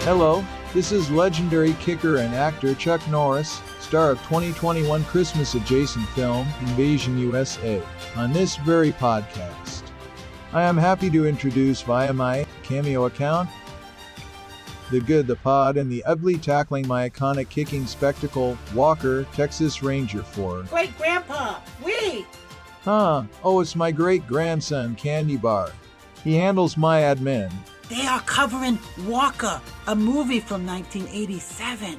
Hello, this is legendary kicker and actor Chuck Norris, star of 2021 Christmas-adjacent film Invasion USA, on this very podcast. I am happy to introduce via my Cameo account, the good, the pod, and the ugly tackling my iconic kicking spectacle, Walker, Texas Ranger 4. Great Grandpa, wait! Oh, it's my great-grandson, Candy Bar. He handles my admin. They are covering Walker, a movie from 1987.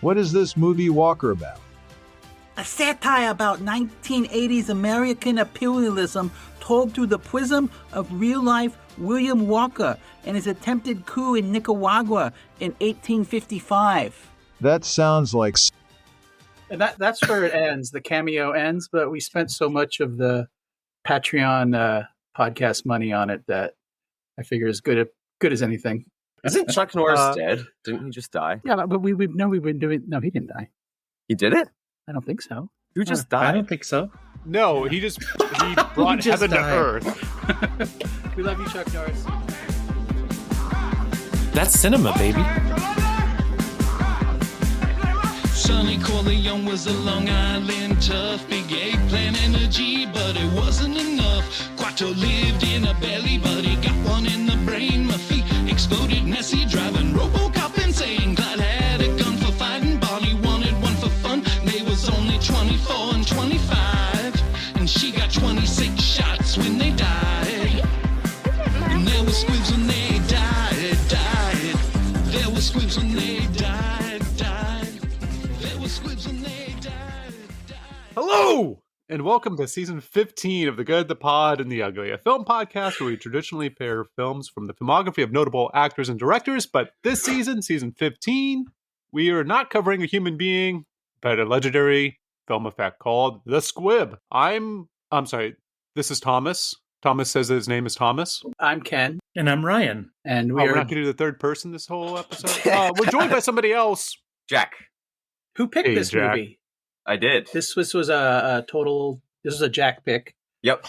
What is this movie Walker about? A satire about 1980s American imperialism told through the prism of real-life William Walker and his attempted coup in Nicaragua in 1855. That sounds like... And that's where it ends. The cameo ends, but we spent so much of the Patreon podcast money on it that I figure is good as anything. Isn't Chuck Norris dead? Didn't he just die? Yeah, but we've been doing. No, he didn't die. He did it? I don't think so. Who just died? I don't think so. No, he brought heaven to earth. We love you, Chuck Norris. That's cinema, baby. Sonny Corleone was a Long Island tough, big eggplant energy, but it wasn't enough. Quattro lived in a belly, but he got one in the brain. My feet exploded, Nessie driving RoboCop insane. Clyde had a gun for fighting, Bonnie wanted one for fun. They was only 24 and 25, and she got 26 shots when they died. And there were squibs when they died. There were squibs when they died. Hello, and welcome to season 15 of The Good, the Pod, and the Ugly, a film podcast where we traditionally pair films from the filmography of notable actors and directors. But this season, season 15, we are not covering a human being, but a legendary film effect called The Squib. I'm sorry, this is Thomas. Thomas says that his name is Thomas. I'm Ken. And I'm Ryan. And we're not going to do the third person this whole episode. We're joined by somebody else. Jack. Who picked this Jack. movie? I did. This was a Jack pick. Yep.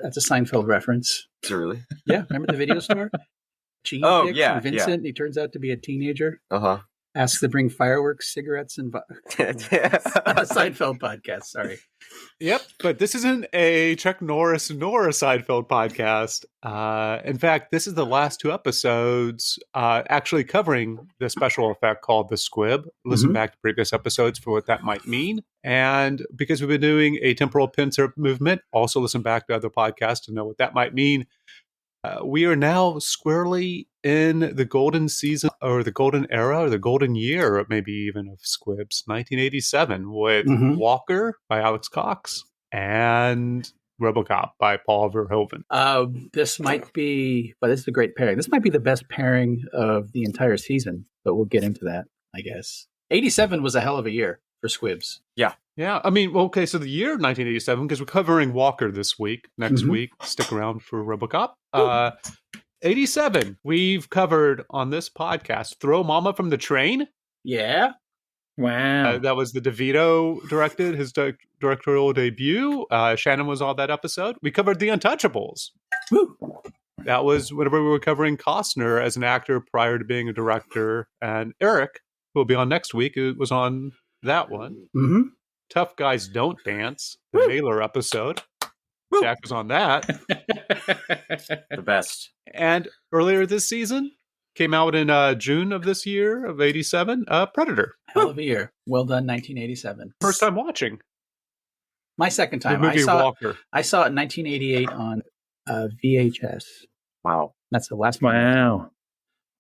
That's a Seinfeld reference. Is it really? Yeah, remember the video store? Gene picks from Vincent. He turns out to be a teenager. Uh-huh. Asks to bring fireworks, cigarettes, and Seinfeld podcast. Sorry. Yep, but this isn't a Chuck Norris nor a Seinfeld podcast. In fact, this is the last two episodes actually covering the special effect called The Squib. Listen back to previous episodes for what that might mean. And because we've been doing a temporal pincer movement, also listen back to other podcasts to know what that might mean. We are now squarely in the golden season, or the golden era, or the golden year, maybe even, of Squibs, 1987, with Walker by Alex Cox and RoboCop by Paul Verhoeven. This might be, but this is a great pairing. This might be the best pairing of the entire season, but we'll get into that, I guess. 87 was a hell of a year for Squibs. Yeah, I mean, okay, so the year 1987, because we're covering Walker this week. Next week, stick around for RoboCop. 87, we've covered on this podcast Throw Mama from the Train. Yeah. Wow. That was the DeVito directed, his directorial debut. Shannon was on that episode. We covered The Untouchables. Woo. That was whenever we were covering Costner as an actor prior to being a director. And Eric, who will be on next week, was on that one. Tough Guys Don't Dance, the Naylor episode. Jack was on that. The best. And earlier this season, came out in June of this year, of 87, Predator. Hell of a year. Well done, 1987. First time watching. My second time. The movie Walker. I saw it in 1988 on VHS. Wow. That's the last one I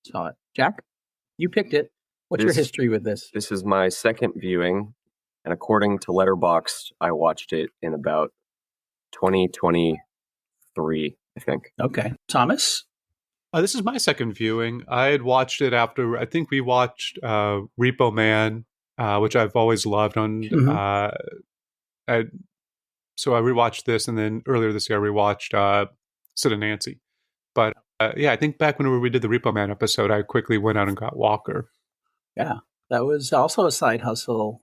saw it. Jack, you picked it. What's your history with this? This is my second viewing, and according to Letterboxd, I watched it in about 2023, I think. Okay. Thomas? This is my second viewing. I had watched it after, I think we watched Repo Man, which I've always loved. So I rewatched this, and then earlier this year I rewatched Sid and Nancy. But I think back when we did the Repo Man episode, I quickly went out and got Walker. Yeah, that was also a side hustle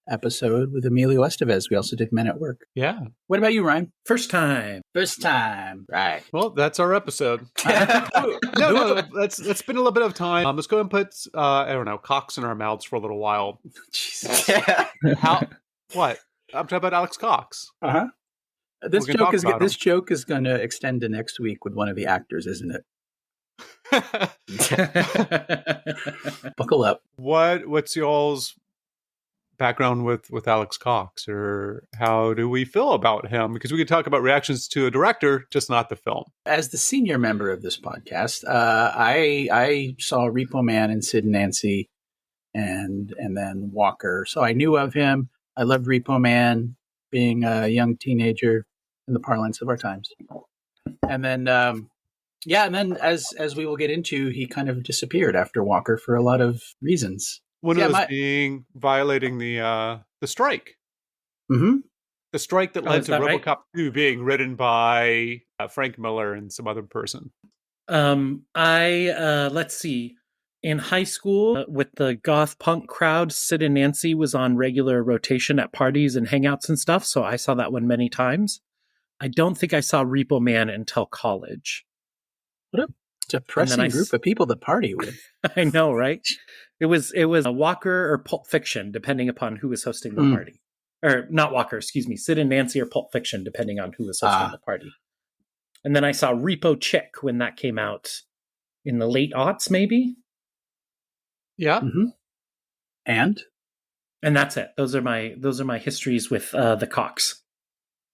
episode with Emilio Estevez. We also did Men at Work. Yeah. What about you, Ryan? First time. First time. Right. Well, that's our episode. No, let's spend a little bit of time. Let's go and put, I don't know, cocks in our mouths for a little while. Jesus. How? What? I'm talking about Alex Cox. Uh-huh. This We can talk about this him. joke is going to extend to next week with one of the actors, isn't it? Buckle up. What's y'all's background with Alex Cox, or how do we feel about him? Because we could talk about reactions to a director, just not the film. As the senior member of this podcast, I saw Repo Man and Sid and Nancy, and then Walker. So I knew of him. I loved Repo Man, being a young teenager in the parlance of our times. And then, and then as we will get into, he kind of disappeared after Walker for a lot of reasons. One of those violating the strike. Mm-hmm. The strike that Oh, led is to that RoboCop right? 2 being written by Frank Miller and some other person. Let's see. In high school, with the goth punk crowd, Sid and Nancy was on regular rotation at parties and hangouts and stuff, so I saw that one many times. I don't think I saw Repo Man until college. What a depressing group of people to party with. I know, right? It was a Walker or Pulp Fiction, depending upon who was hosting the party. Or not Walker, excuse me, Sid and Nancy or Pulp Fiction, depending on who was hosting the party. And then I saw Repo Chick when that came out in the late aughts, maybe. Yeah. Mm-hmm. And that's it. Those are my histories with the Cox.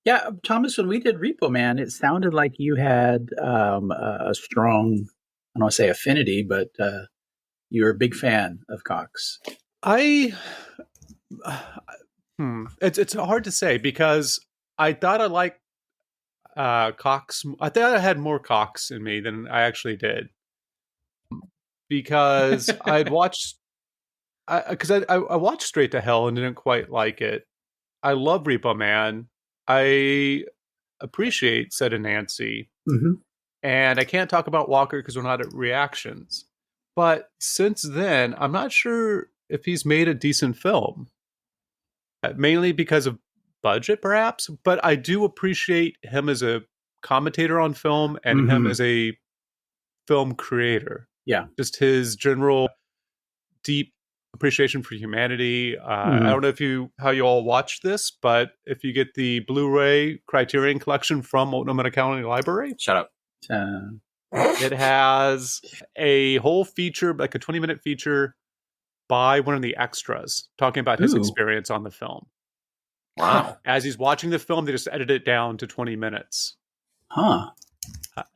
yeah, Thomas, when we did Repo Man, it sounded like you had a strong, I don't want to say affinity, but you're a big fan of Cox. It's hard to say, because I thought I liked Cox. I thought I had more Cox in me than I actually did, because I'd watched, I watched Straight to Hell and didn't quite like it. I love Repo Man. I appreciate Sid and Nancy. Mm-hmm. And I can't talk about Walker because we're not at reactions. But since then, I'm not sure if he's made a decent film. Mainly because of budget, perhaps. But I do appreciate him as a commentator on film and him as a film creator. Yeah. Just his general deep appreciation for humanity. I don't know how you all watch this, but if you get the Blu-ray Criterion Collection from Multnomah County Library, Shut up. it has a whole feature, like a 20-minute feature by one of the extras talking about his experience on the film. Wow. As he's watching the film, they just edit it down to 20 minutes. Huh.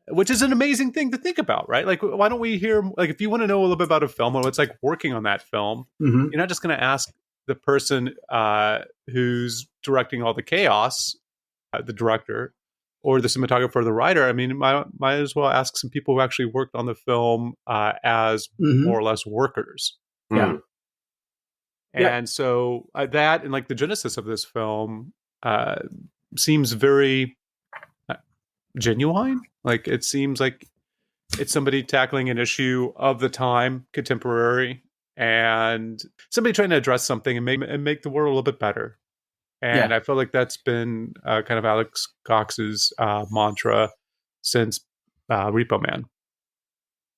Which is an amazing thing to think about, right? Like, why don't we hear, like, if you want to know a little bit about a film or what it's like working on that film, you're not just going to ask the person who's directing all the chaos, the director, or the cinematographer or the writer. I mean, might as well ask some people who actually worked on the film as more or less workers. Yeah. And so that, and like the genesis of this film seems very genuine. Like, it seems like it's somebody tackling an issue of the time, contemporary, and somebody trying to address something and make the world a little bit better. And I feel like that's been kind of Alex Cox's mantra since Repo Man.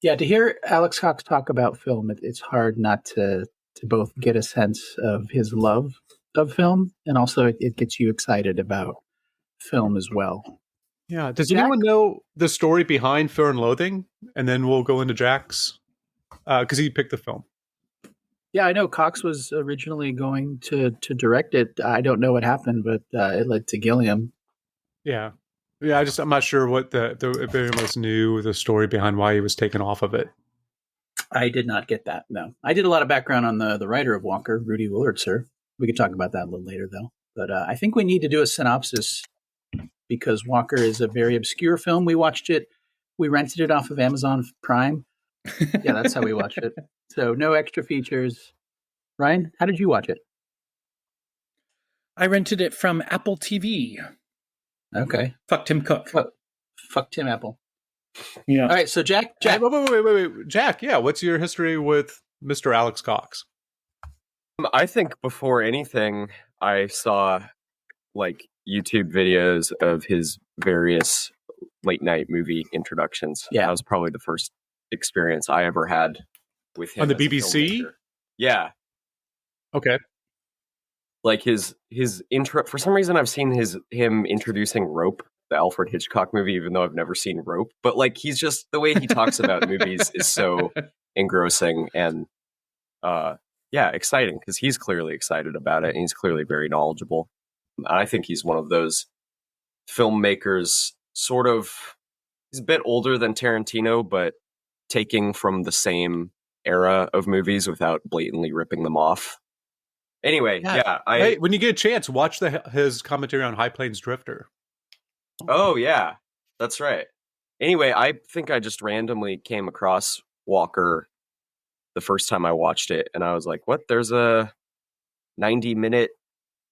Yeah, to hear Alex Cox talk about film, it's hard not to both get a sense of his love of film, and also it gets you excited about film as well. Yeah. Does anyone know the story behind Fear and Loathing? And then we'll go into Jack's, because he picked the film. Yeah, I know Cox was originally going to direct it. I don't know what happened, but it led to Gilliam. Yeah. Yeah, I'm not sure what if anyone else knew the story behind why he was taken off of it. I did not get that, no. I did a lot of background on the writer of Walker, Rudy Wurlitzer. We could talk about that a little later, though. But I think we need to do a synopsis, because Walker is a very obscure film. We watched it. We rented it off of Amazon Prime. Yeah, that's how we watched it. So no extra features. Ryan, how did you watch it? I rented it from Apple TV. Okay. Fuck Tim Cook. Fuck Tim Apple. Yeah. All right, so Jack. Wait. Jack, yeah, what's your history with Mr. Alex Cox? I think before anything, I saw like YouTube videos of his various late night movie introductions. Yeah. That was probably the first experience I ever had with him On the as a BBC? filmmaker. Yeah. Okay. Like his intro, for some reason I've seen him introducing Rope, the Alfred Hitchcock movie, even though I've never seen Rope. But like he's just, the way he talks about movies is so engrossing and yeah, exciting, because he's clearly excited about it and he's clearly very knowledgeable. I think he's one of those filmmakers, sort of, he's a bit older than Tarantino, but taking from the same era of movies without blatantly ripping them off. Anyway, yeah. Hey, when you get a chance, watch his commentary on High Plains Drifter. Oh, yeah, that's right. Anyway, I think I just randomly came across Walker the first time I watched it, and I was like, what? There's a 90-minute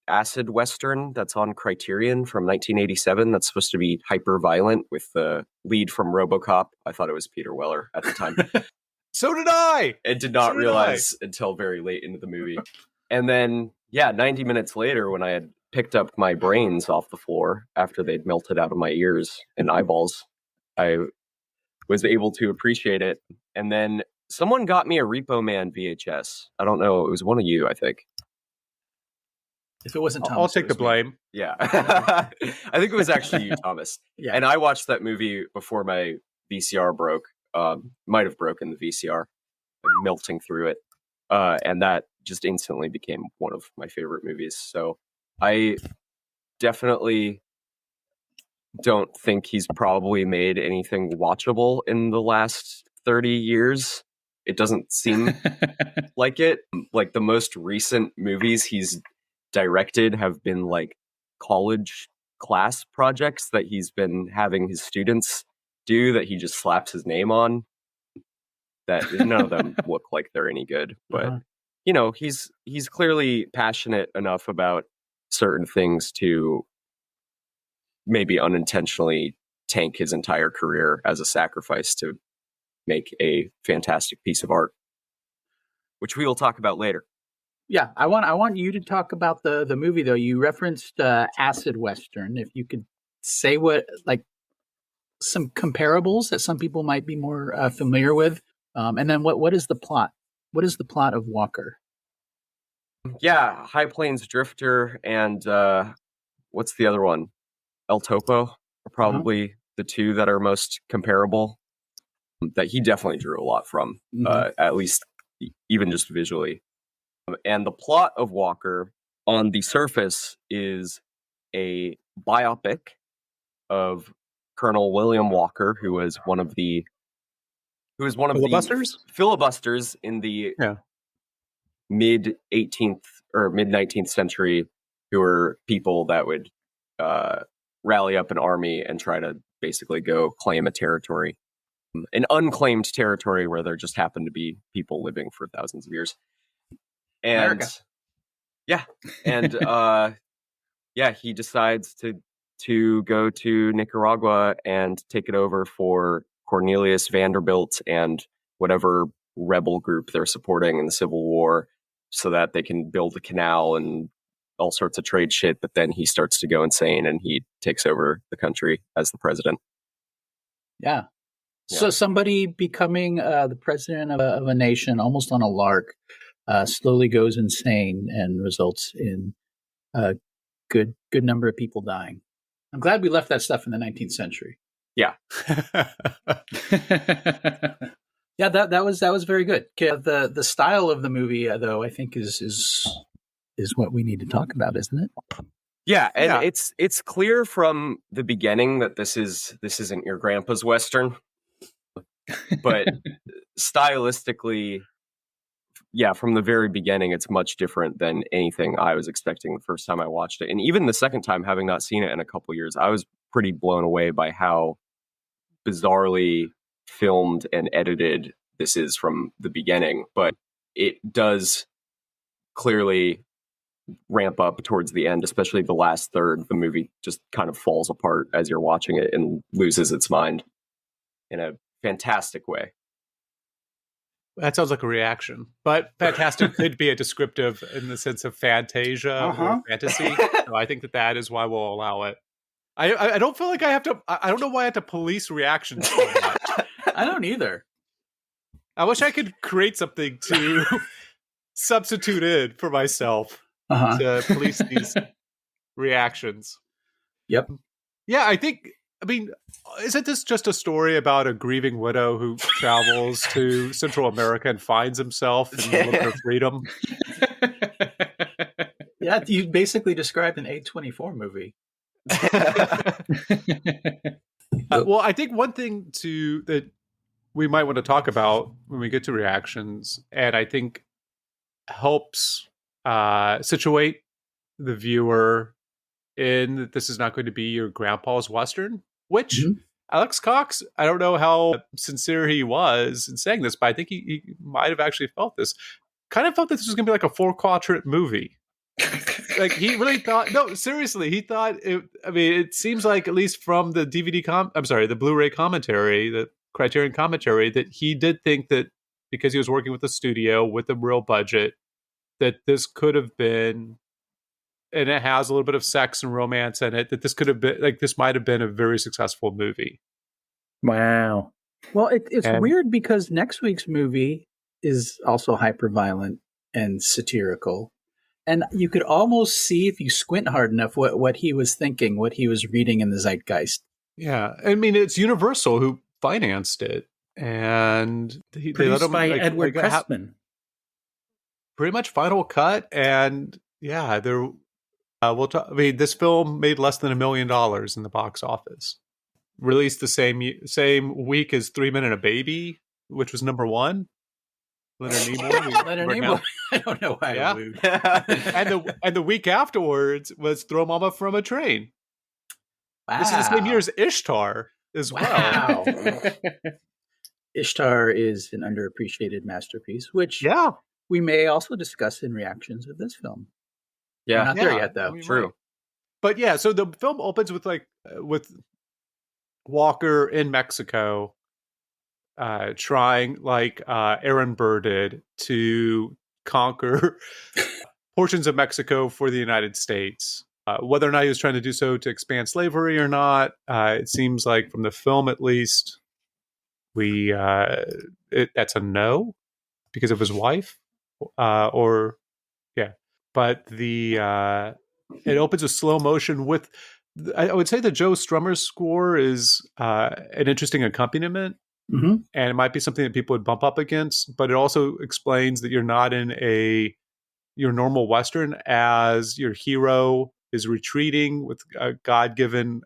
acid western that's on Criterion from 1987 that's supposed to be hyper violent with the lead from RoboCop. I thought it was Peter Weller at the time. So did I! And did not realize until very late into the movie. And then, 90 minutes later, when I had picked up my brains off the floor after they'd melted out of my ears and eyeballs, I was able to appreciate it. And then someone got me a Repo Man VHS. I don't know. It was one of you, I think. If it wasn't Thomas, I'll take the blame. Yeah. I think it was actually you, Thomas. Yeah. And I watched that movie before my VCR broke. Might have broken the VCR, melting through it. And that just instantly became one of my favorite movies. So I definitely don't think he's probably made anything watchable in the last 30 years. It doesn't seem like it. Like the most recent movies he's directed have been like college class projects that he's been having his students do that he just slaps his name on. That none of them look like they're any good, but you know, he's clearly passionate enough about certain things to maybe unintentionally tank his entire career as a sacrifice to make a fantastic piece of art, which we will talk about later. Yeah, I want you to talk about the movie though. You referenced acid western. If you could say what, like, some comparables that some people might be more familiar with, and then what is the plot? What is the plot of Walker? Yeah, High Plains Drifter and what's the other one? El Topo are probably the two that are most comparable. That he definitely drew a lot from, at least even just visually. And the plot of Walker, on the surface, is a biopic of Colonel William Walker, who was one of the filibusters in the mid 18th or mid 19th century, who were people that would rally up an army and try to basically go claim a territory, an unclaimed territory where there just happened to be people living for thousands of years. And America. He decides to go to Nicaragua and take it over for Cornelius Vanderbilt and whatever rebel group they're supporting in the Civil War, so that they can build a canal and all sorts of trade shit. But then he starts to go insane and he takes over the country as the president. Yeah. So somebody becoming the president of a nation almost on a lark slowly goes insane and results in a good number of people dying. I'm glad we left that stuff in the 19th century. Yeah. Yeah, that was very good. The style of the movie, though, I think is what we need to talk about, isn't it? Yeah, and it's clear from the beginning that this isn't your grandpa's Western. But stylistically, from the very beginning, it's much different than anything I was expecting the first time I watched it. And even the second time, having not seen it in a couple years, I was pretty blown away by how bizarrely filmed and edited this is from the beginning. But it does clearly ramp up towards the end, especially the last third. The movie just kind of falls apart as you're watching it and loses its mind in a fantastic way. That sounds like a reaction. But fantastic could be a descriptive in the sense of fantasia or fantasy. So I think that is why we'll allow it. I don't feel like I have to. I don't know why I have to police reactions so much. I don't either. I wish I could create something to substitute in for myself to police these reactions. Yep. Yeah, I mean, isn't this just a story about a grieving widow who travels to Central America and finds himself in a little bit of freedom? Yeah, you basically described an A24 movie. Well, I think one thing that we might want to talk about when we get to reactions, and I think helps situate the viewer in that this is not going to be your grandpa's Western, which Alex Cox, I don't know how sincere he was in saying this, but I think he might have actually felt this. Kind of felt that this was going to be like a 4-quadrant movie. Like he really thought, no, seriously, he thought it seems like, at least from the the Blu-ray commentary, the Criterion commentary, that he did think that because he was working with a studio with a real budget, that this could have been, and it has a little bit of sex and romance in it, that this could have been, like, this might have been a very successful movie. Wow. Well, it's weird because next week's movie is also hyper-violent and satirical. And you could almost see, if you squint hard enough, what he was thinking, what he was reading in the zeitgeist. Yeah. I mean, it's Universal who financed it. And they let him, by Edward Pressman. Pretty much final cut. And yeah, this film made less than $1 million in the box office. Released the same week as 3 Men and a Baby, which was number 1. Leonard Nimoy. Leonard Nimoy. I don't know why. Yeah. and the week afterwards was Throw Mama from a Train. Wow. This is the same year as Ishtar as well. Ishtar is an underappreciated masterpiece, which we may also discuss in reactions of this film. Yeah. We're not there yet, though. True. Right. But yeah, so the film opens with Walker in Mexico, trying, like Aaron Burr did, to conquer portions of Mexico for the United States. Whether or not he was trying to do so to expand slavery or not, it seems like from the film, at least, that's a no because of his wife, But it opens with slow motion with, I would say the Joe Strummer score is an interesting accompaniment. Mm-hmm. And it might be something that people would bump up against, but it also explains that you're not in your normal Western, as your hero is retreating with a God-given,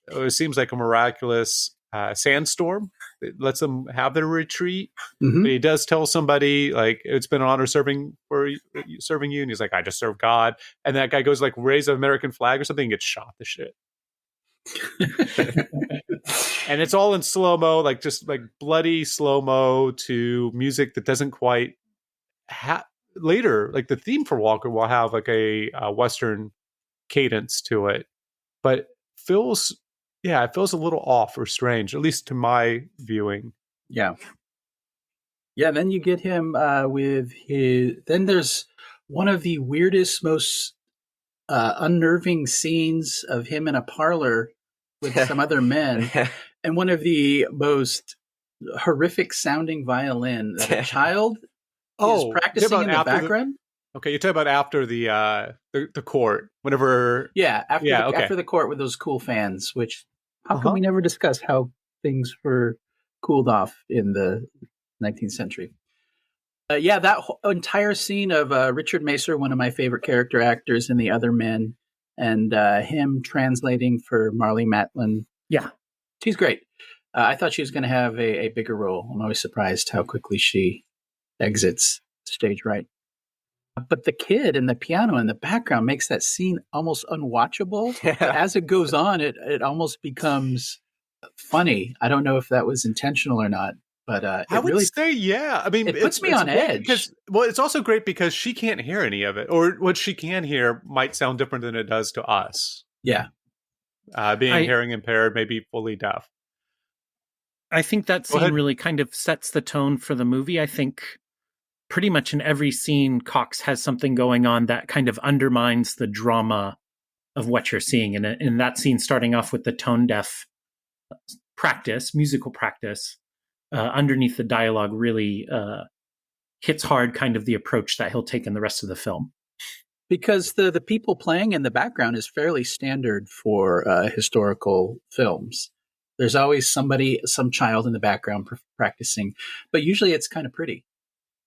it seems like a miraculous sandstorm. It lets them have their retreat. Mm-hmm. But he does tell somebody, like, it's been an honor serving you, and he's like, I just serve God. And that guy goes, like, raise an American flag or something and gets shot to shit. And it's all in slow-mo, like just like bloody slow-mo to music that doesn't quite later, like the theme for Walker will have like a Western cadence to it, but it feels a little off or strange, at least to my viewing. Yeah. Then you get him then there's one of the weirdest, most unnerving scenes of him in a parlor with some other men, and one of the most horrific sounding violin that a child is practicing in the background. Okay, you're talking about after the court, whenever. After the court with those cool fans, which how come we never discuss how things were cooled off in the 19th century? That entire scene of Richard Macer, one of my favorite character actors in The Other Men, and him translating for Marlee Matlin. Yeah. She's great. I thought she was going to have a bigger role. I'm always surprised how quickly she exits stage right. But the kid and the piano in the background makes that scene almost unwatchable. As it goes on, it almost becomes funny. I don't know if that was intentional or not. But I would say, yeah. I mean, it puts me on edge. Because, it's also great because she can't hear any of it, or what she can hear might sound different than it does to us. Yeah, being hearing impaired, maybe fully deaf. I think that scene really kind of sets the tone for the movie. I think pretty much in every scene, Cox has something going on that kind of undermines the drama of what you're seeing. And in that scene, starting off with the tone deaf musical practice, underneath the dialogue really hits hard kind of the approach that he'll take in the rest of the film. Because the people playing in the background is fairly standard for historical films. There's always some child in the background practicing, but usually it's kind of pretty.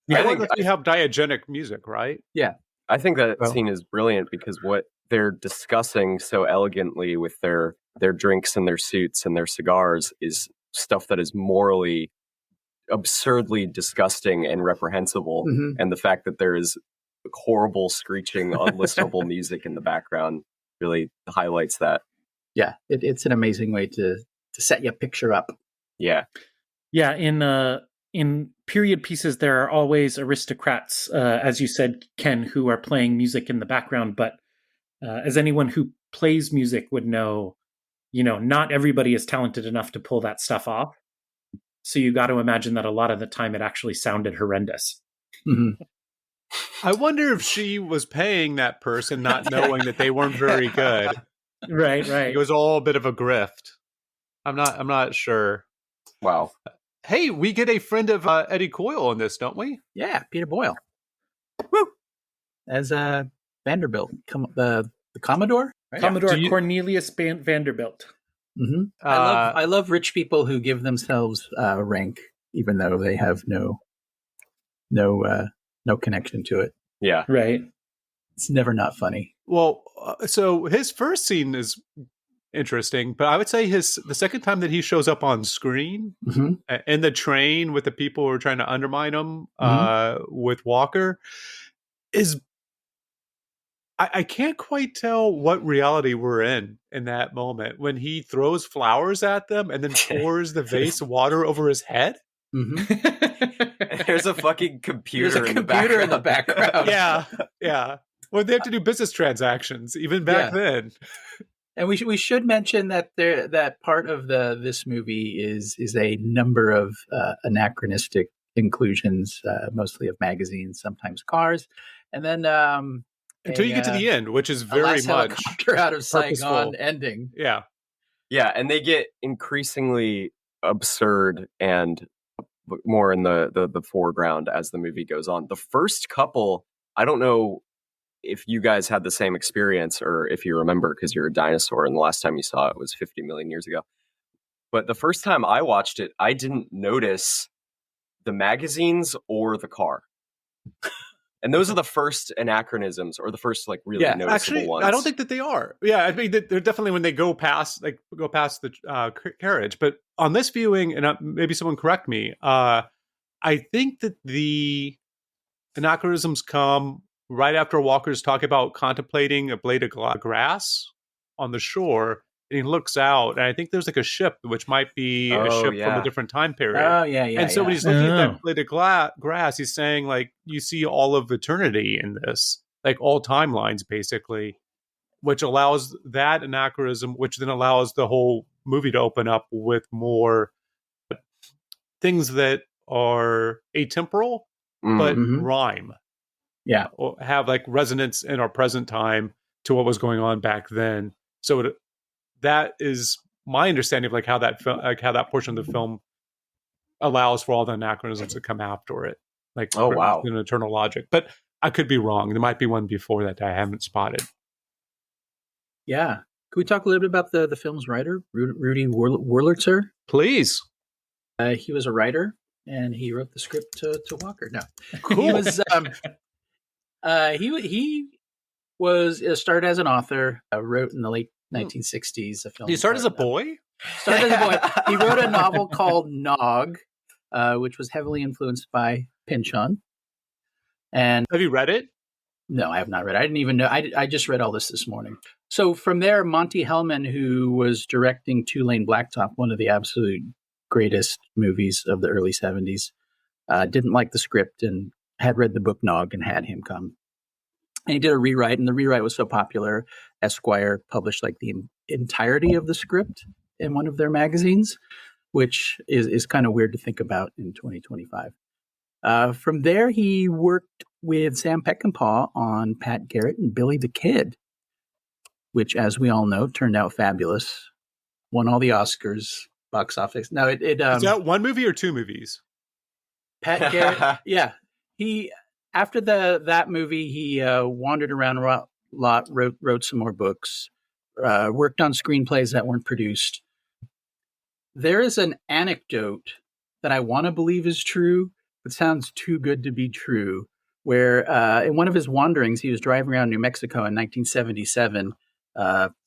Yeah, I think we have diegetic music, right? Yeah. I think that scene is brilliant because what they're discussing so elegantly with their drinks and their suits and their cigars is stuff that is morally absurdly disgusting and reprehensible. Mm-hmm. And the fact that there is horrible, screeching, unlistenable music in the background really highlights that. Yeah, it's an amazing way to set your picture up. Yeah. Yeah, in period pieces, there are always aristocrats, as you said, Ken, who are playing music in the background. But as anyone who plays music would know, not everybody is talented enough to pull that stuff off. So you got to imagine that a lot of the time it actually sounded horrendous. Mm-hmm. I wonder if she was paying that person, not knowing that they weren't very good. Right. It was all a bit of a grift. I'm not sure. Wow. Hey, we get a friend of Eddie Coyle in this, don't we? Yeah, Peter Boyle. Woo! As Vanderbilt, the Commodore? Right? Commodore Cornelius Vanderbilt. Mm-hmm. I love rich people who give themselves rank, even though they have no connection to it. Yeah. Right. It's never not funny. Well, so his first scene is interesting, but I would say the second time that he shows up on screen in the train with the people who are trying to undermine him with Walker is, I can't quite tell what reality we're in that moment when he throws flowers at them and then pours the vase of water over his head. Mm-hmm. There's a fucking computer, in the background. Yeah. Well, they have to do business transactions even back then. And we should mention that that part of this movie is a number of anachronistic inclusions, mostly of magazines, sometimes cars, and then until you get to the end, which is very much helicopter out of Saigon purposeful. Ending. Yeah, and they get increasingly absurd and more in the foreground as the movie goes on. The first couple, I don't know if you guys had the same experience or if you remember because you're a dinosaur and the last time you saw it was 50 million years ago. But the first time I watched it, I didn't notice the magazines or the car. And those are the first anachronisms or the first really noticeable actually, ones. I don't think that they are. Yeah, I mean, they're definitely when they go past the carriage. But on this viewing, and maybe someone correct me, I think that the anachronisms come right after Walker's talking about contemplating a blade of grass on the shore, and he looks out, and I think there's a ship, which might be a ship from a different time period. Oh, yeah. And so when he's looking at that blade of grass, he's saying, you see all of eternity in this, all timelines, basically, which allows that anachronism, which then allows the whole movie to open up with more things that are atemporal, but rhyme. Yeah. Or have resonance in our present time to what was going on back then. So that is my understanding of how that how that portion of the film allows for all the anachronisms to come after it. Wow. An eternal logic. But I could be wrong. There might be one before that I haven't spotted. Yeah. Could we talk a little bit about the film's writer, Rudy Wurlitzer? Please. He was a writer, and he wrote the script to Walker. No. Cool. He was he was started as an author, wrote in the late 1960s a film. Did he start as a boy? Started as a boy. He wrote a novel called Nog, which was heavily influenced by Pynchon. And have you read it? No, I have not read it. I didn't even know. I just read all this morning. So from there, Monty Hellman, who was directing Two Lane Blacktop, one of the absolute greatest movies of the early 70s, didn't like the script and had read the book Nog and had him come. And he did a rewrite, and the rewrite was so popular, Esquire published the entirety of the script in one of their magazines, which is kind of weird to think about in 2025. From there, he worked with Sam Peckinpah on Pat Garrett and Billy the Kid, which, as we all know, turned out fabulous. Won all the Oscars, box office. Now, is that one movie or two movies? Pat Garrett, yeah. He after that movie, he wandered around a lot, wrote some more books, worked on screenplays that weren't produced. There is an anecdote that I want to believe is true, but sounds too good to be true, where in one of his wanderings, he was driving around New Mexico in 1977,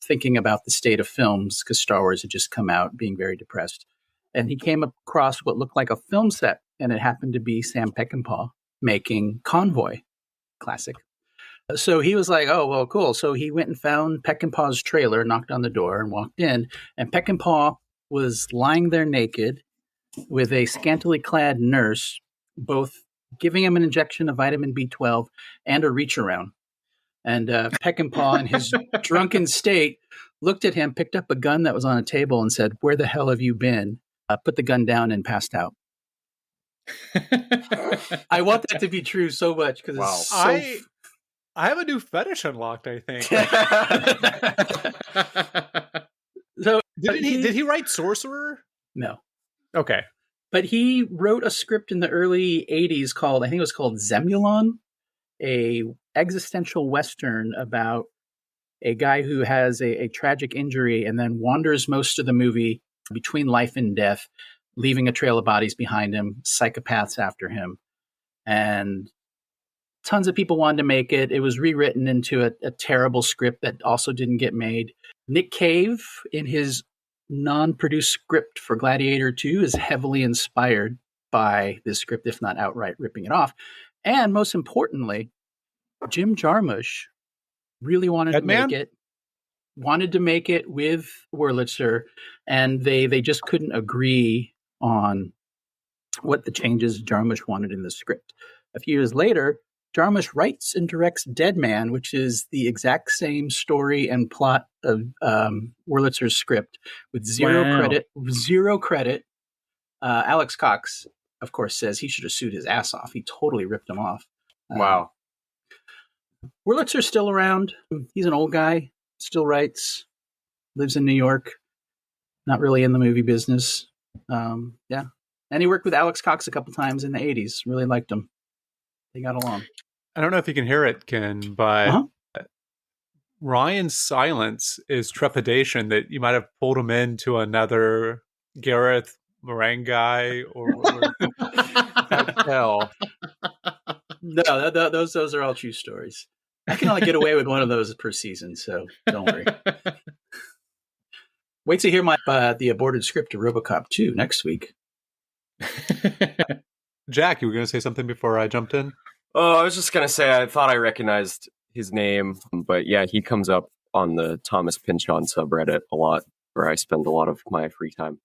thinking about the state of films because Star Wars had just come out, being very depressed. And he came across what looked like a film set, and it happened to be Sam Peckinpah making Convoy, classic. So he was like, oh, well, cool. So he went and found Peckinpah's trailer, knocked on the door, and walked in. And Peckinpah was lying there naked with a scantily clad nurse, both giving him an injection of vitamin B12 and a reach around. And Peckinpah, in his drunken state, looked at him, picked up a gun that was on a table and said, "Where the hell have you been?" Put the gun down and passed out. I want that to be true so much because it's so... I have a new fetish unlocked, I think. So did he write Sorcerer? No. Okay. But he wrote a script in the early 80s called, I think it was called Zemulon, a existential Western about a guy who has a tragic injury and then wanders most of the movie between life and death, leaving a trail of bodies behind him, psychopaths after him. And tons of people wanted to make it. It was rewritten into a terrible script that also didn't get made. Nick Cave, in his non-produced script for Gladiator 2, is heavily inspired by this script, if not outright ripping it off. And most importantly, Jim Jarmusch really wanted to make it with Wurlitzer, and they just couldn't agree on what the changes Jarmusch wanted in the script. A few years later, Jarmusch writes and directs Dead Man, which is the exact same story and plot of Wurlitzer's script with zero credit. Alex Cox, of course, says he should have sued his ass off. He totally ripped him off. Wow. Wurlitzer's still around. He's an old guy, still writes, lives in New York, not really in the movie business. Yeah. And he worked with Alex Cox a couple times in the 80s. Really liked him. They got along. I don't know if you can hear it, Ken, but Ryan's silence is trepidation that you might have pulled him into another Gareth Moran guy or hell. No, those are all true stories. I can only get away with one of those per season, so don't worry. Wait to hear the aborted script of RoboCop 2 next week. Jack, you were going to say something before I jumped in? Oh, I was just going to say I thought I recognized his name, but yeah, he comes up on the Thomas Pynchon subreddit a lot, where I spend a lot of my free time.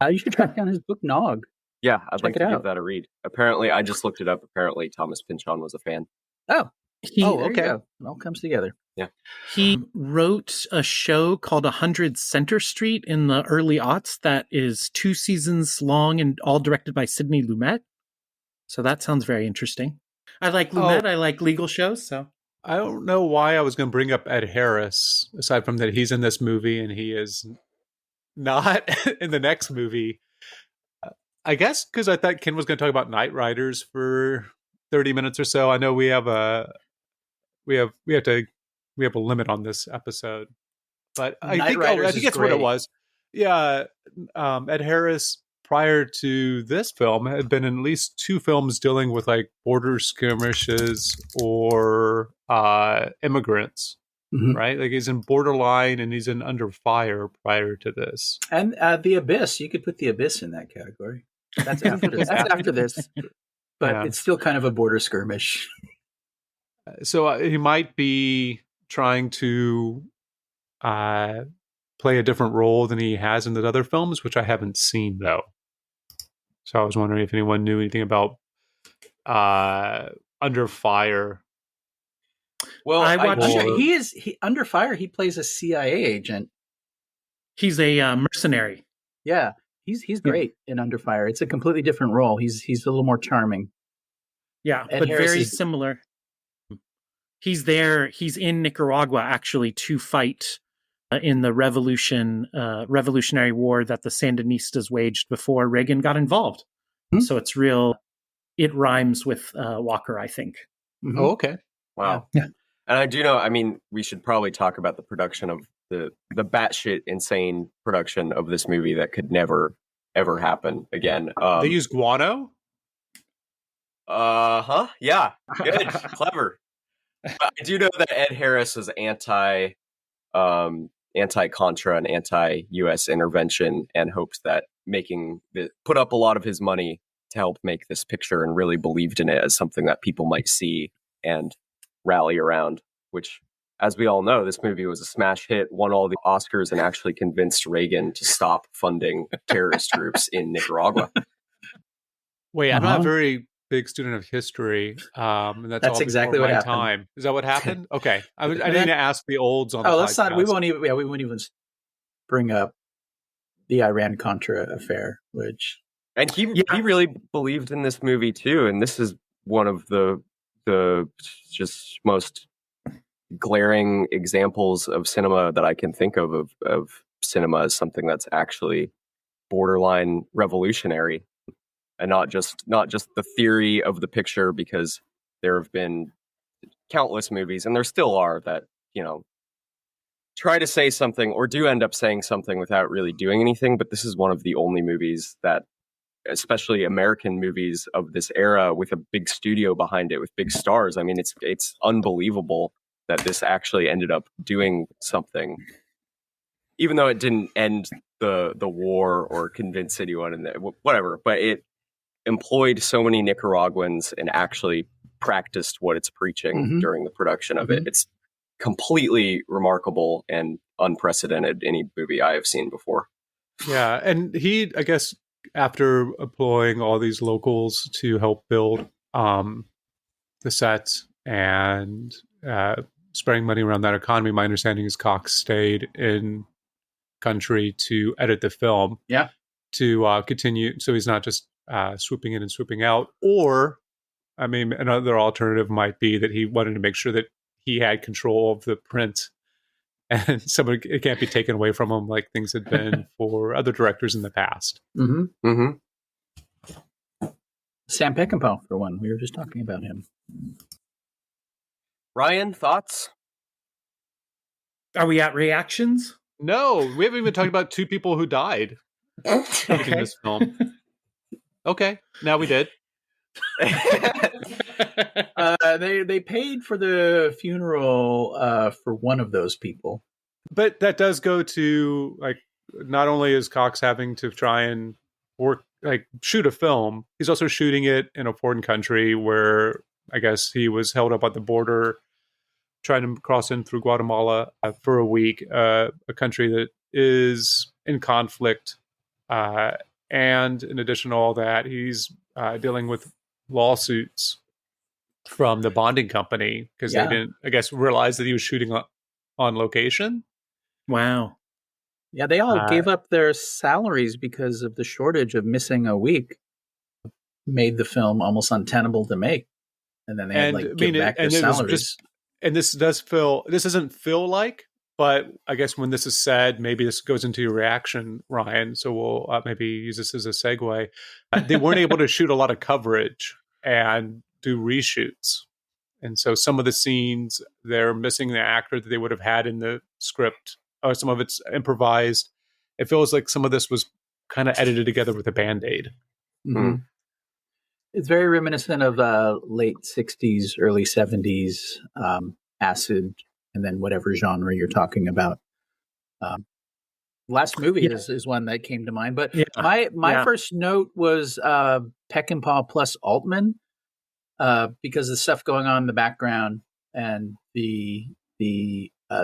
You should track down his book, Nog. Yeah, I'd like to give that a read. Apparently, I just looked it up. Apparently, Thomas Pynchon was a fan. Oh, okay. It all comes together. Yeah. He wrote a show called 100 Center Street in the early aughts that is 2 seasons long and all directed by Sidney Lumet. So that sounds very interesting. I like Lumet. I like legal shows. So I don't know why I was going to bring up Ed Harris, aside from that he's in this movie and he is not in the next movie. I guess because I thought Ken was going to talk about Knight Riders for 30 minutes or so. I know we have a limit on this episode, but I think that's what it was. Yeah, Ed Harris, prior to this film, had been in at least 2 films dealing with like border skirmishes or immigrants. Mm-hmm. Right, like he's in Borderline and he's in Under Fire prior to this, and The Abyss. You could put The Abyss in that category. That's after this. That's after this, but it's still kind of a border skirmish. So he might be trying to play a different role than he has in the other films, which I haven't seen though. So I was wondering if anyone knew anything about Under Fire. Well, Under Fire. He plays a CIA agent. He's a mercenary. Yeah, He's great in Under Fire. It's a completely different role. He's a little more charming. Yeah, Ed but Harris very is- similar. He's there. He's in Nicaragua actually to fight in the revolutionary war that the Sandinistas waged before Reagan got involved. So it's real. It rhymes with Walker, I think. Mhm. Oh, okay. Wow. Yeah. And I do know, I mean, we should probably talk about the production of the batshit insane production of this movie that could never, ever happen again. They use guano? Yeah. Good. Clever. But I do know that Ed Harris is anti-Contra and anti-U.S. intervention, and hopes that put up a lot of his money to help make this picture, and really believed in it as something that people might see and rally around, which, as we all know, this movie was a smash hit, won all the Oscars, and actually convinced Reagan to stop funding terrorist groups in Nicaragua. Wait, I'm not a very big student of history, and that's all exactly before what my happened. time. Is that what happened? Okay, I need to ask the olds on the let's podcast. not. We won't even bring up the Iran Contra affair, which. And he really believed in this movie too, and this is one of the just most glaring examples of cinema that I can think of cinema as something that's actually borderline revolutionary, and not just the theory of the picture, because there have been countless movies, and there still are, that, you know, try to say something or do end up saying something without really doing anything. But this is one of the only movies that, especially American movies of this era, with a big studio behind it, with big stars. I mean, it's unbelievable that this actually ended up doing something, even though it didn't end the war or convince anyone, and whatever. But it employed so many Nicaraguans and actually practiced what it's preaching during the production of it. It's completely remarkable and unprecedented, any movie I have seen before. Yeah, and he, I guess, after employing all these locals to help build the sets and spreading money around that economy, my understanding is Cox stayed in country to edit the film. Yeah. To continue, so he's not just swooping in and swooping out. Or, I mean, another alternative might be that he wanted to make sure that he had control of the print, and it can't be taken away from him like things had been for other directors in the past. Sam Peckinpah, for one. We were just talking about him. Ryan, thoughts? Are we at reactions? No, we haven't even talked about two people who died in this film. Okay, now we did. They paid for the funeral for one of those people. But that does go to, like, not only is Cox having to try and shoot a film, he's also shooting it in a foreign country where I guess he was held up at the border trying to cross in through Guatemala for a week, a country that is in conflict. And in addition to all that, he's dealing with lawsuits from the bonding company because they didn't, I guess, realize that he was shooting on location. Wow. Yeah, they all gave up their salaries because of the shortage of missing a week. Made the film almost untenable to make. And then they had to give back their salaries. This doesn't feel like, but I guess when this is said, maybe this goes into your reaction, Ryan. So we'll maybe use this as a segue. They weren't able to shoot a lot of coverage and do reshoots. And so some of the scenes, they're missing the actor that they would have had in the script, or some of it's improvised. It feels like some of this was kind of edited together with a Band-Aid. Mm-hmm. It's very reminiscent of late 60s, early 70s acid, and then whatever genre you're talking about. Last movie is one that came to mind. But my first note was Peckinpah plus Altman, because the stuff going on in the background and the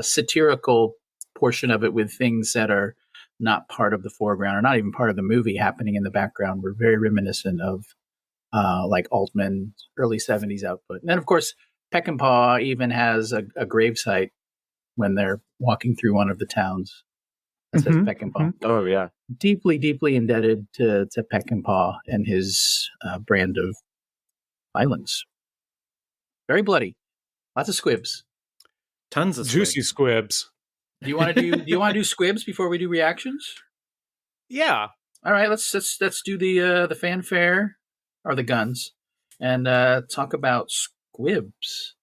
satirical portion of it with things that are not part of the foreground or not even part of the movie happening in the background were very reminiscent of like Altman's early 70s output. And then, of course, Peckinpah even has a gravesite when they're walking through one of the towns That says Mhm, Peckinpah. Oh yeah. Deeply, deeply indebted to Peckinpah and his brand of violence. Very bloody. Lots of squibs. Tons of Juicy squibs. Do you want to do squibs before we do reactions? Yeah. All right, let's do the fanfare or the guns and talk about squibs.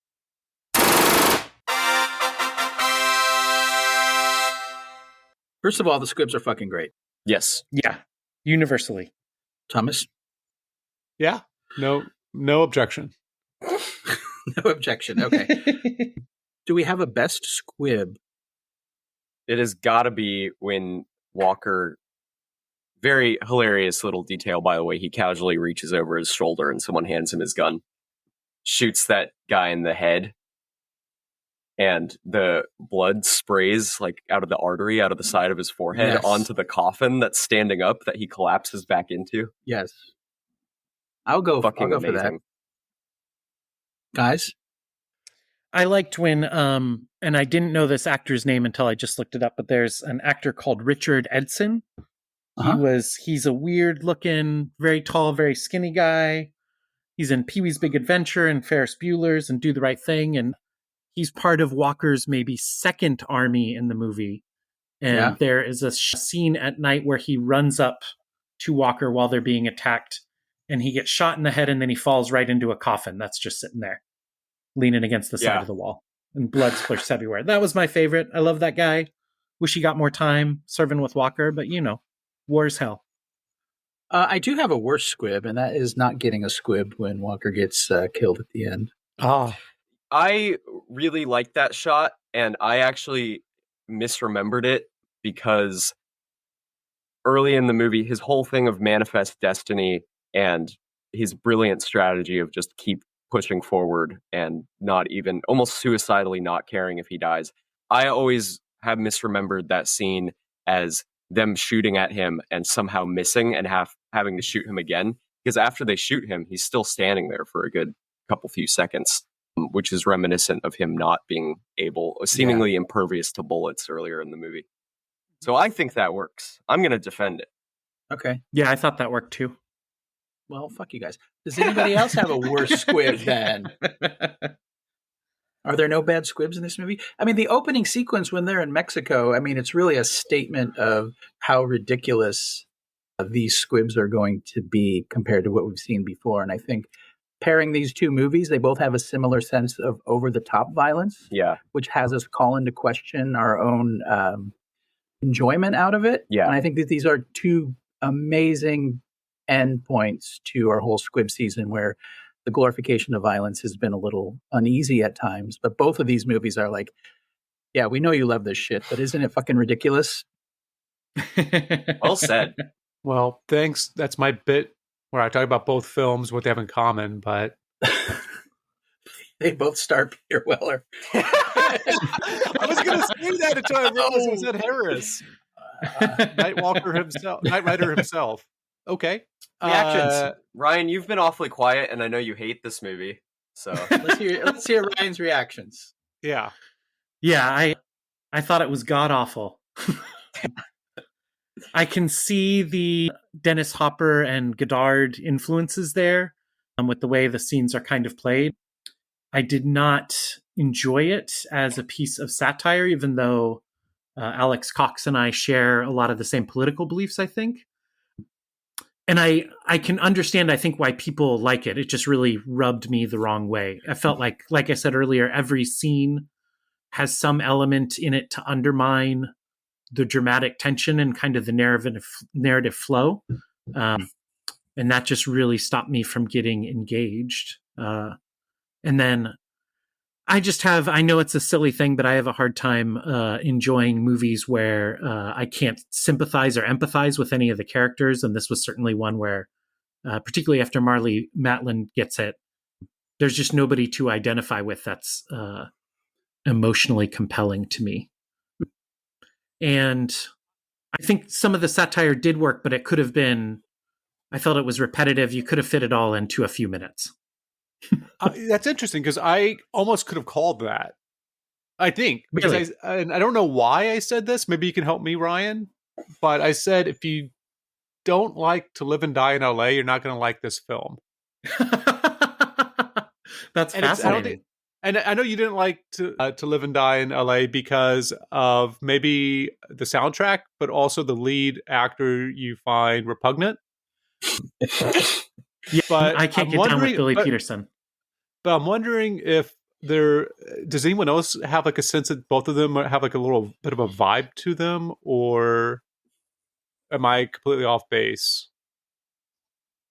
First of all, the squibs are fucking great. Yes. Yeah, universally. Thomas, Yeah. No objection. no objection. Okay. Do we have a best squib? It has got to be when Walker, very hilarious little detail, by the way, he casually reaches over his shoulder and someone hands him his gun, shoots that guy in the head, and the blood sprays like out of the artery, out of the side of his forehead, Yes. onto the coffin that's standing up that he collapses back into. Yes. I'll go for Amazing. that. Guys? I liked when, and I didn't know this actor's name until I just looked it up, but there's an actor called Richard Edson. Uh-huh. He's a weird looking, very tall, very skinny guy. He's in Pee-wee's Big Adventure and Ferris Bueller's and Do the Right Thing. And he's part of Walker's maybe second army in the movie. And there is a scene at night where he runs up to Walker while they're being attacked. And he gets shot in the head and then he falls right into a coffin that's just sitting there, leaning against the side of the wall. And blood splashes everywhere. That was my favorite. I love that guy. Wish he got more time serving with Walker, but war's hell. I do have a worse squib, and that is not getting a squib when Walker gets killed at the end. Oh. I really liked that shot, and I actually misremembered it because early in the movie, his whole thing of manifest destiny and his brilliant strategy of just keep pushing forward and not even almost suicidally not caring if he dies. I always have misremembered that scene as them shooting at him and somehow missing and having to shoot him again. Because after they shoot him, he's still standing there for a good few seconds, which is reminiscent of him not being seemingly impervious to bullets earlier in the movie. So I think that works. I'm going to defend it. Okay. Yeah, I thought that worked too. Well, fuck you guys. Does anybody else have a worse squib than? Are there no bad squibs in this movie? I mean, the opening sequence when they're in Mexico, I mean, it's really a statement of how ridiculous these squibs are going to be compared to what we've seen before. And I think pairing these two movies, they both have a similar sense of over-the-top violence, which has us call into question our own enjoyment out of it. Yeah. And I think that these are two amazing endpoints to our whole squib season where the glorification of violence has been a little uneasy at times, but both of these movies are like, yeah, we know you love this shit, but isn't it fucking ridiculous? Well said. Well, thanks. That's my bit where I talk about both films, what they have in common, but they both star Peter Weller. I was going to say that until I realized it was Ed Harris. Night Rider himself. Okay. Reactions. Ryan, you've been awfully quiet, and I know you hate this movie. So let's hear Ryan's reactions. Yeah. Yeah, I thought it was god awful. I can see the Dennis Hopper and Godard influences there with the way the scenes are kind of played. I did not enjoy it as a piece of satire, even though Alex Cox and I share a lot of the same political beliefs, I think. And I can understand, I think, why people like it. It just really rubbed me the wrong way. I felt like I said earlier, every scene has some element in it to undermine the dramatic tension and kind of the narrative flow. And that just really stopped me from getting engaged. And then I know it's a silly thing, but I have a hard time enjoying movies where I can't sympathize or empathize with any of the characters. And this was certainly one where, particularly after Marlee Matlin gets it, there's just nobody to identify with that's emotionally compelling to me. And I think some of the satire did work, but it could have been, I felt it was repetitive. You could have fit it all into a few minutes. That's interesting because I almost could have called that. I think because Really? I don't know why I said this. Maybe you can help me, Ryan. But I said if you don't like To Live and Die in LA, you're not going to like this film. That's And it's I don't think, fascinating. and I know you didn't like To Live and Die in LA because of maybe the soundtrack, but also the lead actor you find repugnant. Yeah, But I can't I'm get down with wondering, Billy Peterson. but I'm wondering if does anyone else have like a sense that both of them have like a little bit of a vibe to them, or am I completely off base?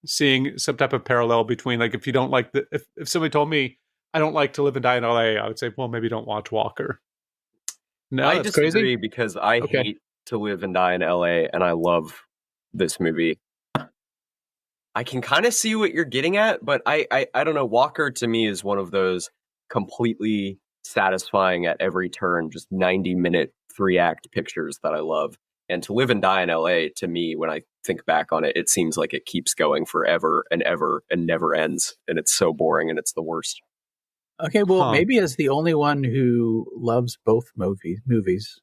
Seeing some type of parallel between like if you don't like if somebody told me I don't like To Live and Die in LA, I would say, well, maybe don't watch Walker. No, I that's disagree crazy. because I Okay. hate To Live and Die in LA, and I love this movie. I can kind of see what you're getting at, but I don't know. Walker to me is one of those completely satisfying at every turn, just 90-minute 3-act pictures that I love. And To Live and Die in LA, to me, when I think back on it, it seems like it keeps going forever and ever and never ends. And it's so boring and it's the worst. Okay, well, Huh. maybe as the only one who loves both movies,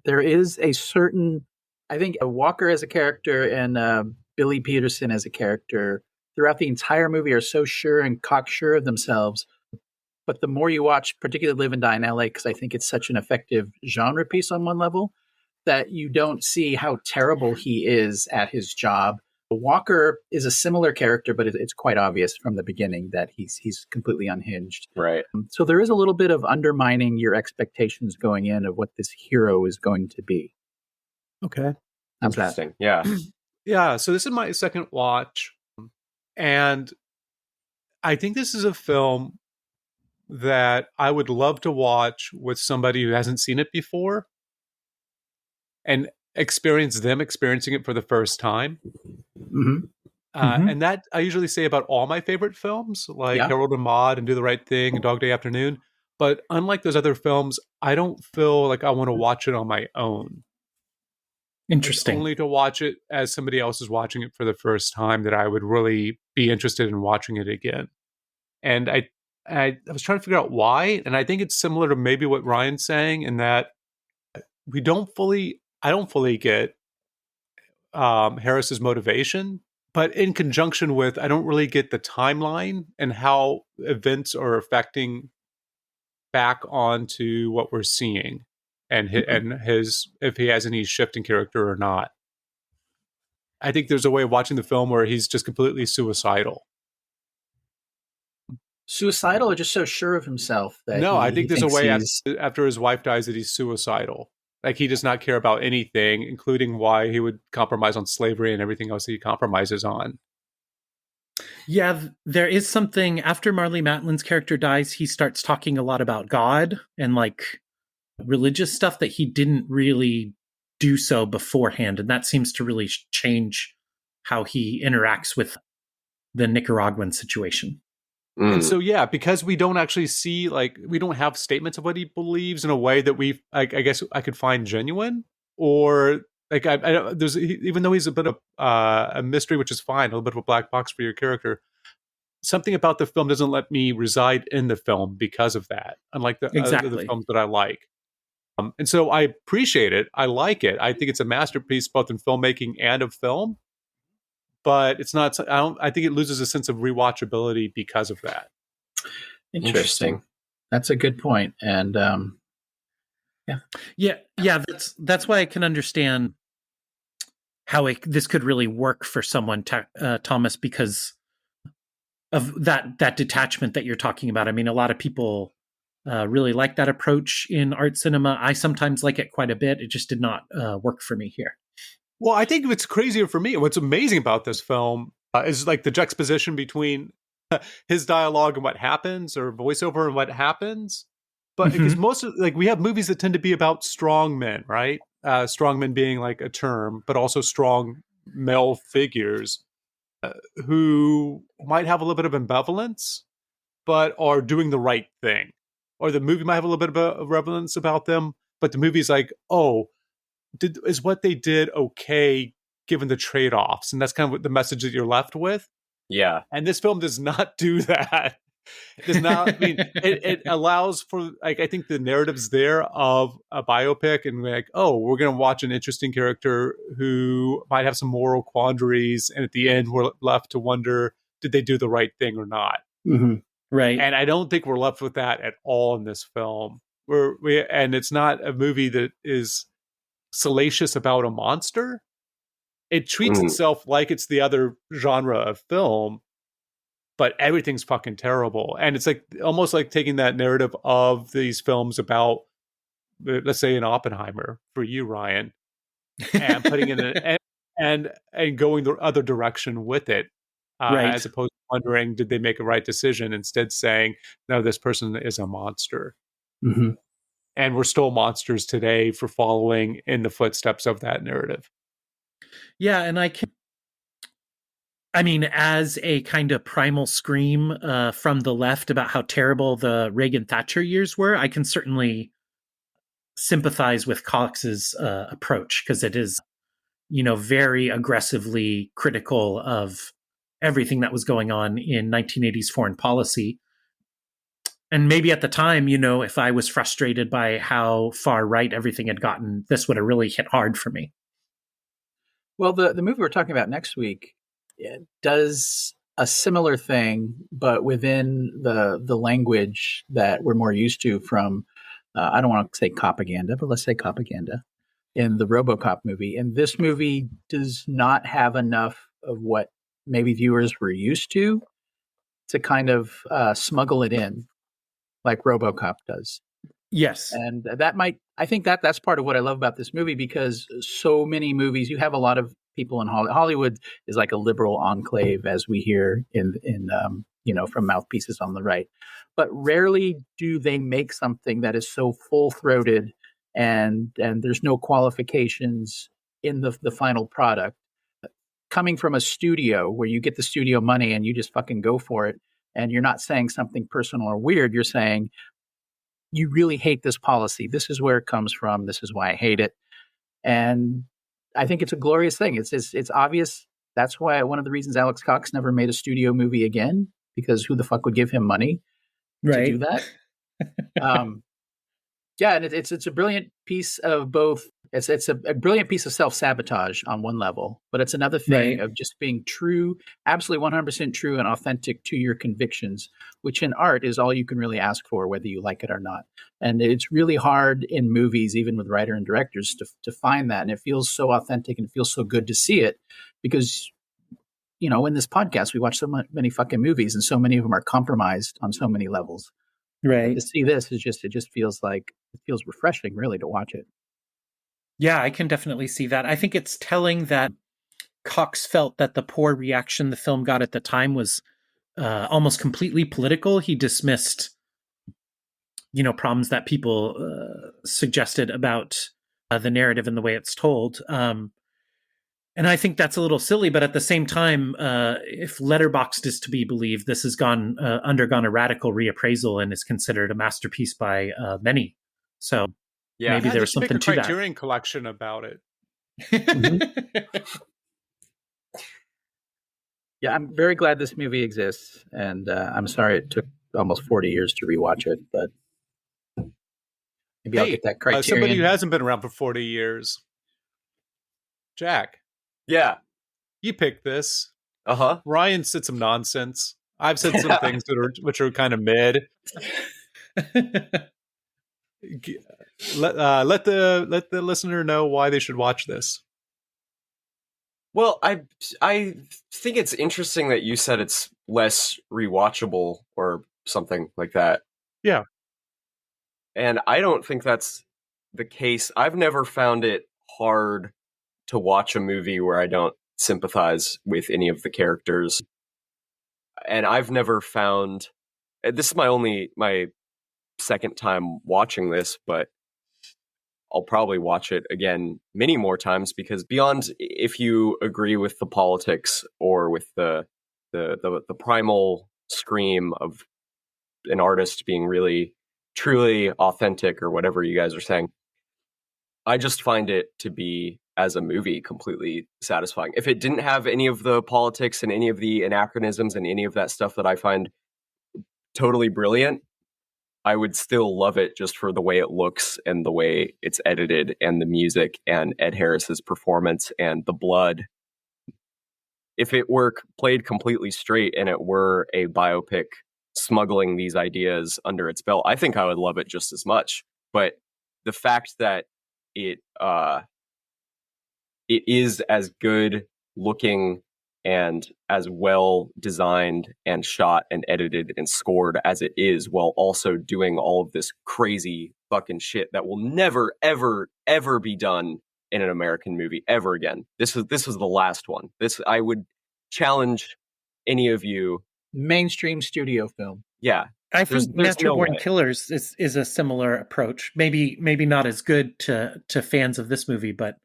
there is a certain, I think, Walker as a character and Billy Peterson as a character throughout the entire movie are so sure and cocksure of themselves. But the more you watch, particularly Live and Die in LA, because I think it's such an effective genre piece on one level, that you don't see how terrible he is at his job. Walker is a similar character, but it's quite obvious from the beginning that he's completely unhinged. Right. So there is a little bit of undermining your expectations going in of what this hero is going to be. Okay. How's that? Interesting. Yeah. Yeah, so this is my second watch, and I think this is a film that I would love to watch with somebody who hasn't seen it before and experience them experiencing it for the first time. Mm-hmm. And that I usually say about all my favorite films, like Yeah. Harold and Maude and Do the Right Thing and Dog Day Afternoon. But unlike those other films, I don't feel like I want to watch it on my own. Interesting. It's only to watch it as somebody else is watching it for the first time that I would really be interested in watching it again. And I was trying to figure out why, and I think it's similar to maybe what Ryan's saying in that I don't fully get Harris's motivation, but in conjunction with, I don't really get the timeline and how events are affecting back onto what we're seeing. And his if he has any shift in character or not. I think there's a way of watching the film where he's just completely suicidal. Suicidal or just so sure of himself that No, I think there's a way he's... after his wife dies that he's suicidal. Like he does not care about anything, including why he would compromise on slavery and everything else that he compromises on. Yeah, there is something after Marlee Matlin's character dies, he starts talking a lot about God and like religious stuff that he didn't really do so beforehand, and that seems to really change how he interacts with the Nicaraguan situation. And so, yeah, because we don't actually see, like, we don't have statements of what he believes in a way that we, I guess I could find genuine, or like, there's, even though he's a bit of a mystery, which is fine, a little bit of a black box for your character, something about the film doesn't let me reside in the film because of that, unlike the other films that I like. And so I appreciate it. I like it. I think it's a masterpiece both in filmmaking and of film. But it's not. I think it loses a sense of rewatchability because of that. Interesting. That's a good point. And yeah. That's why I can understand how this could really work for someone, Thomas, because of that detachment that you're talking about. I mean, a lot of people really like that approach in art cinema. I sometimes like it quite a bit. It just did not work for me here. Well, I think what's crazier for me, what's amazing about this film is like the juxtaposition between his dialogue and what happens, or voiceover and what happens. But because most of, like, we have movies that tend to be about strong men, right? Strong men being like a term, but also strong male figures who might have a little bit of ambivalence, but are doing the right thing. Or the movie might have a little bit of relevance about them, but the movie's like, oh, is what they did okay given the trade-offs? And that's kind of the message that you're left with. Yeah. And this film does not do that. It does not. I mean, it allows for, like, I think the narrative's there of a biopic, and like, oh, we're going to watch an interesting character who might have some moral quandaries, and at the end, we're left to wonder, did they do the right thing or not? Mm-hmm. Right. And I don't think we're left with that at all in this film. And it's not a movie that is salacious about a monster. It treats itself like it's the other genre of film, but everything's fucking terrible. And it's like almost like taking that narrative of these films about, let's say, an Oppenheimer for you, Ryan, and putting it in and going the other direction with it, Right. as opposed to wondering, did they make a right decision? Instead, saying, no, this person is a monster. Mm-hmm. And we're still monsters today for following in the footsteps of that narrative. Yeah, and I mean, as a kind of primal scream from the left about how terrible the Reagan-Thatcher years were, I can certainly sympathize with Cox's approach, because it is, very aggressively critical of everything that was going on in 1980s foreign policy. And maybe at the time, if I was frustrated by how far right everything had gotten, this would have really hit hard for me. Well, the movie we're talking about next week does a similar thing, but within the language that we're more used to from, I don't want to say propaganda, but let's say propaganda, in the RoboCop movie. And this movie does not have enough of what maybe viewers were used to kind of smuggle it in like RoboCop does. Yes. And I think that's part of what I love about this movie, because so many movies, you have a lot of people in Hollywood is like a liberal enclave, as we hear in from mouthpieces on the right. But rarely do they make something that is so full-throated and there's no qualifications in the final product. Coming from a studio where you get the studio money and you just fucking go for it, and you're not saying something personal or weird, you're saying, you really hate this policy. This is where it comes from. This is why I hate it. And I think it's a glorious thing. It's obvious. That's why one of the reasons Alex Cox never made a studio movie again, because who the fuck would give him money to do that? Yeah, and it's a brilliant piece of both. It's a brilliant piece of self-sabotage on one level, but it's another thing of just being true, absolutely 100% true and authentic to your convictions, which in art is all you can really ask for, whether you like it or not. And it's really hard in movies, even with writer and directors, to find that. And it feels so authentic and it feels so good to see it, because, in this podcast, we watch so many fucking movies and so many of them are compromised on so many levels. Right. To see this it just feels refreshing, really, to watch it. Yeah, I can definitely see that. I think it's telling that Cox felt that the poor reaction the film got at the time was almost completely political. He dismissed, problems that people suggested about the narrative and the way it's told. And I think that's a little silly, but at the same time, if Letterboxd is to be believed, this has undergone a radical reappraisal and is considered a masterpiece by many. So maybe there was something to that. Criterion collection about it. Yeah, I'm very glad this movie exists, and I'm sorry it took almost 40 years to rewatch it, but maybe I'll get that Criterion. Somebody who hasn't been around for 40 years. Jack. Yeah. You picked this. Uh-huh. Ryan said some nonsense. I've said some things which are kind of mid. Let the listener know why they should watch this. Well, I think it's interesting that you said it's less rewatchable or something like that. Yeah. And I don't think that's the case. I've never found it hard to watch a movie where I don't sympathize with any of the characters. And I've never found, this is my second time watching this, but I'll probably watch it again many more times, because beyond if you agree with the politics or with the primal scream of an artist being really truly authentic or whatever you guys are saying, I just find it to be, as a movie, completely satisfying. If it didn't have any of the politics and any of the anachronisms and any of that stuff that I find totally brilliant, I would still love it just for the way it looks and the way it's edited and the music and Ed Harris's performance and the blood. If it were played completely straight and it were a biopic smuggling these ideas under its belt, I think I would love it just as much. But the fact that it is as good looking and as well designed and shot and edited and scored as it is, while also doing all of this crazy fucking shit that will never, ever, ever be done in an American movie ever again. This was the last one. I would challenge any of you. Mainstream studio film. Yeah. I think there's Natural no Born way. Killers is a similar approach. Maybe not as good to fans of this movie, but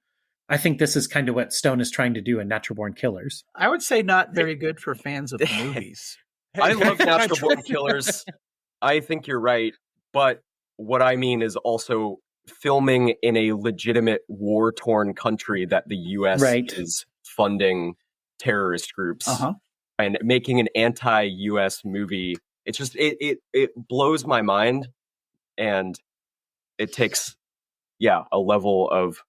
I think this is kind of what Stone is trying to do in Natural Born Killers. I would say not very good for fans of the movies. I love Natural Born Killers. I think you're right. But what I mean is also filming in a legitimate war-torn country that the U.S. is funding terrorist groups and making an anti-U.S. movie. It's just, it blows my mind. And it takes, a level of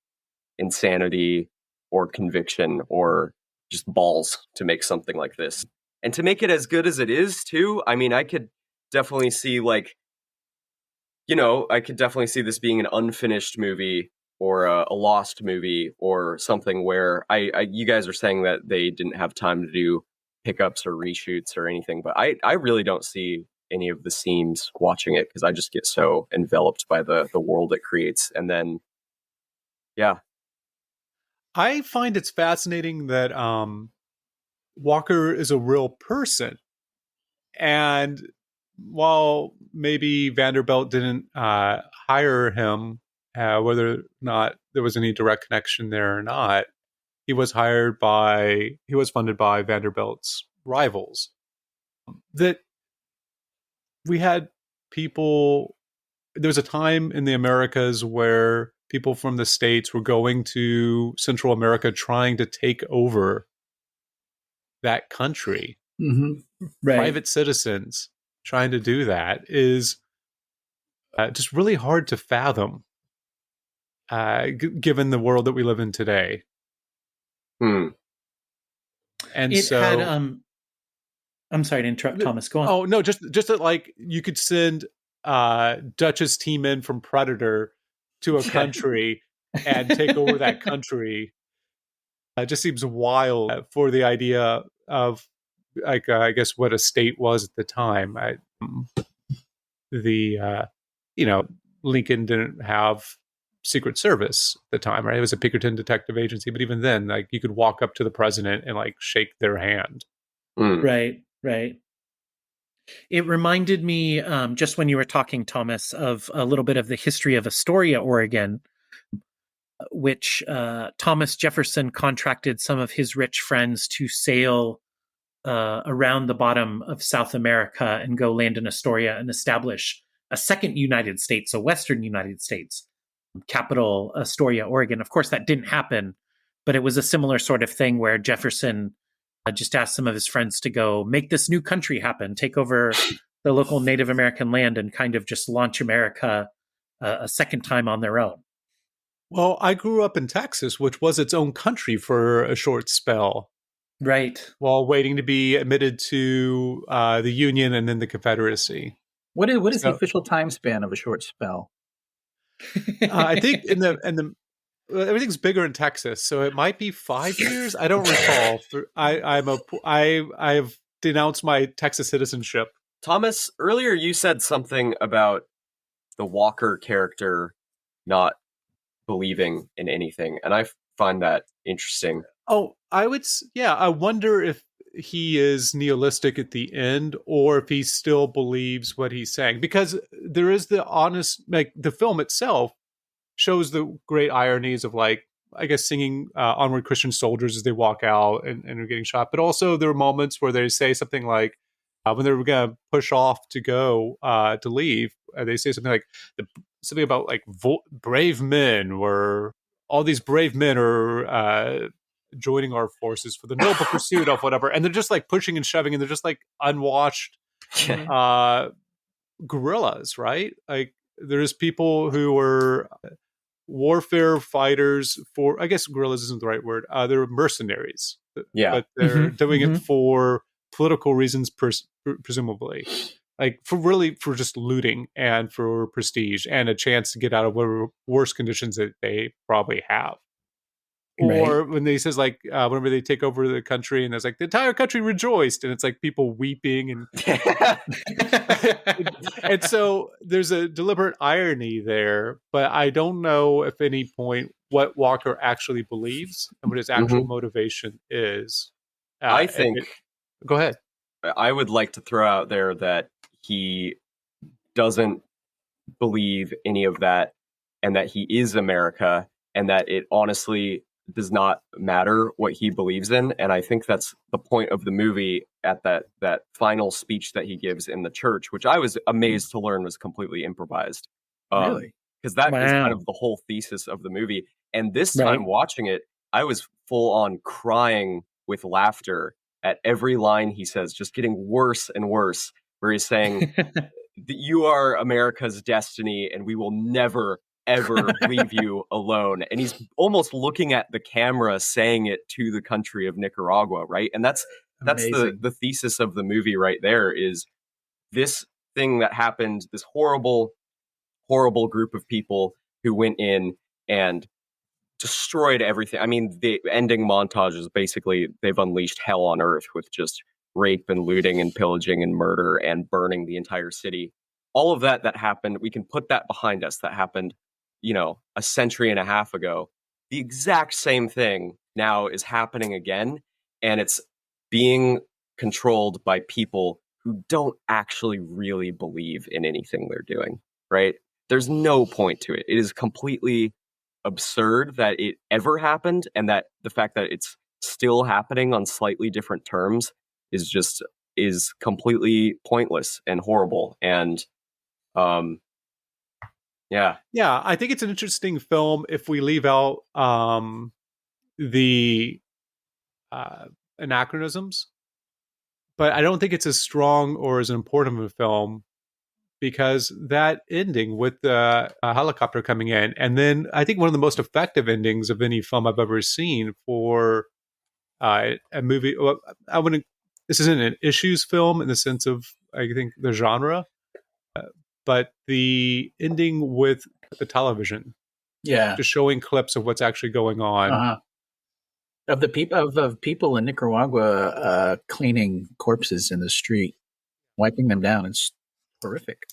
insanity or conviction or just balls to make something like this, and to make it as good as it is too. I mean, I could definitely see this being an unfinished movie or a lost movie or something where you guys are saying that they didn't have time to do pickups or reshoots or anything, but I really don't see any of the seams watching it because I just get so enveloped by the world it creates. And then I find it's fascinating that Walker is a real person. And while maybe Vanderbilt didn't hire him, whether or not there was any direct connection there or not, he was funded by Vanderbilt's rivals. That we had people, there was a time in the Americas where people from the States were going to Central America trying to take over that country. Mm-hmm. Right. Private citizens trying to do that is just really hard to fathom, given the world that we live in today. And it had, I'm sorry to interrupt, Thomas. Go on. Oh no, just that you could send Dutch's team in from Predator to a country and take over that country. It just seems wild for the idea of I guess what a state was at the time. Lincoln didn't have Secret Service at the time, right? It was a Pinkerton detective agency, but even then, you could walk up to the president and shake their hand. Right. It reminded me, just when you were talking, Thomas, of a little bit of the history of Astoria, Oregon, which Thomas Jefferson contracted some of his rich friends to sail around the bottom of South America and go land in Astoria and establish a second United States, a Western United States, capital Astoria, Oregon. Of course, that didn't happen, but it was a similar sort of thing where Jefferson just asked some of his friends to go make this new country happen, take over the local Native American land and kind of just launch America a second time on their own. Well, I grew up in Texas, which was its own country for a short spell. Right. While waiting to be admitted to the Union and then the Confederacy. What is the official time span of a short spell? I think everything's bigger in Texas, so it might be 5 years. I don't recall. I've denounced my Texas citizenship. Thomas, earlier you said something about the Walker character not believing in anything, and I find that interesting. Oh, I wonder if he is nihilistic at the end or if he still believes what he's saying, because there is the honest, the film itself shows the great ironies of singing Onward Christian Soldiers as they walk out and are getting shot. But also there are moments where they say something like, when they're going to push off to go to leave, they say something about brave men, where all these brave men are joining our forces for the noble pursuit of whatever. And they're just pushing and shoving, and they're just unwashed guerrillas, right? Like there's people who were warfare fighters for, I guess guerrillas isn't the right word. They're mercenaries, but they're doing it for political reasons, presumably, like for just looting and for prestige and a chance to get out of whatever worse conditions that they probably have. Or when they says like whenever they take over the country and there's like the entire country rejoiced and it's like people weeping and so there's a deliberate irony there, but I don't know at any point what Walker actually believes and what his actual motivation is. I think. Go ahead. I would like to throw out there that he doesn't believe any of that, and that he is America, and that it honestly does not matter what he believes in. And I think that's the point of the movie at that final speech that he gives in the church, which I was amazed to learn was completely improvised. Really? Because that is kind of the whole thesis of the movie. And this time watching it, I was full on crying with laughter at every line he says, just getting worse and worse, where he's saying, you are America's destiny and we will never ever leave you alone. And he's almost looking at the camera saying it to the country of Nicaragua, right? And that's the thesis of the movie right there, is this thing that happened, this horrible group of people who went in and destroyed everything. I mean, the ending montages, basically they've unleashed hell on earth with just rape and looting and pillaging and murder and burning the entire city. All of that happened, we can put that behind us. That happened, a century and a half ago. The exact same thing now is happening again, and it's being controlled by people who don't actually really believe in anything they're doing, right? There's no point to it. It is completely absurd that it ever happened, and that the fact that it's still happening on slightly different terms is completely pointless and horrible. And I think it's an interesting film if we leave out the anachronisms, but I don't think it's as strong or as important of a film, because that ending with the helicopter coming in, and then I think one of the most effective endings of any film I've ever seen for a movie. Well, this isn't an issues film in the sense of, I think, the genre, but the ending with the television, just showing clips of what's actually going on. Of the people in Nicaragua cleaning corpses in the street, wiping them down. It's horrific.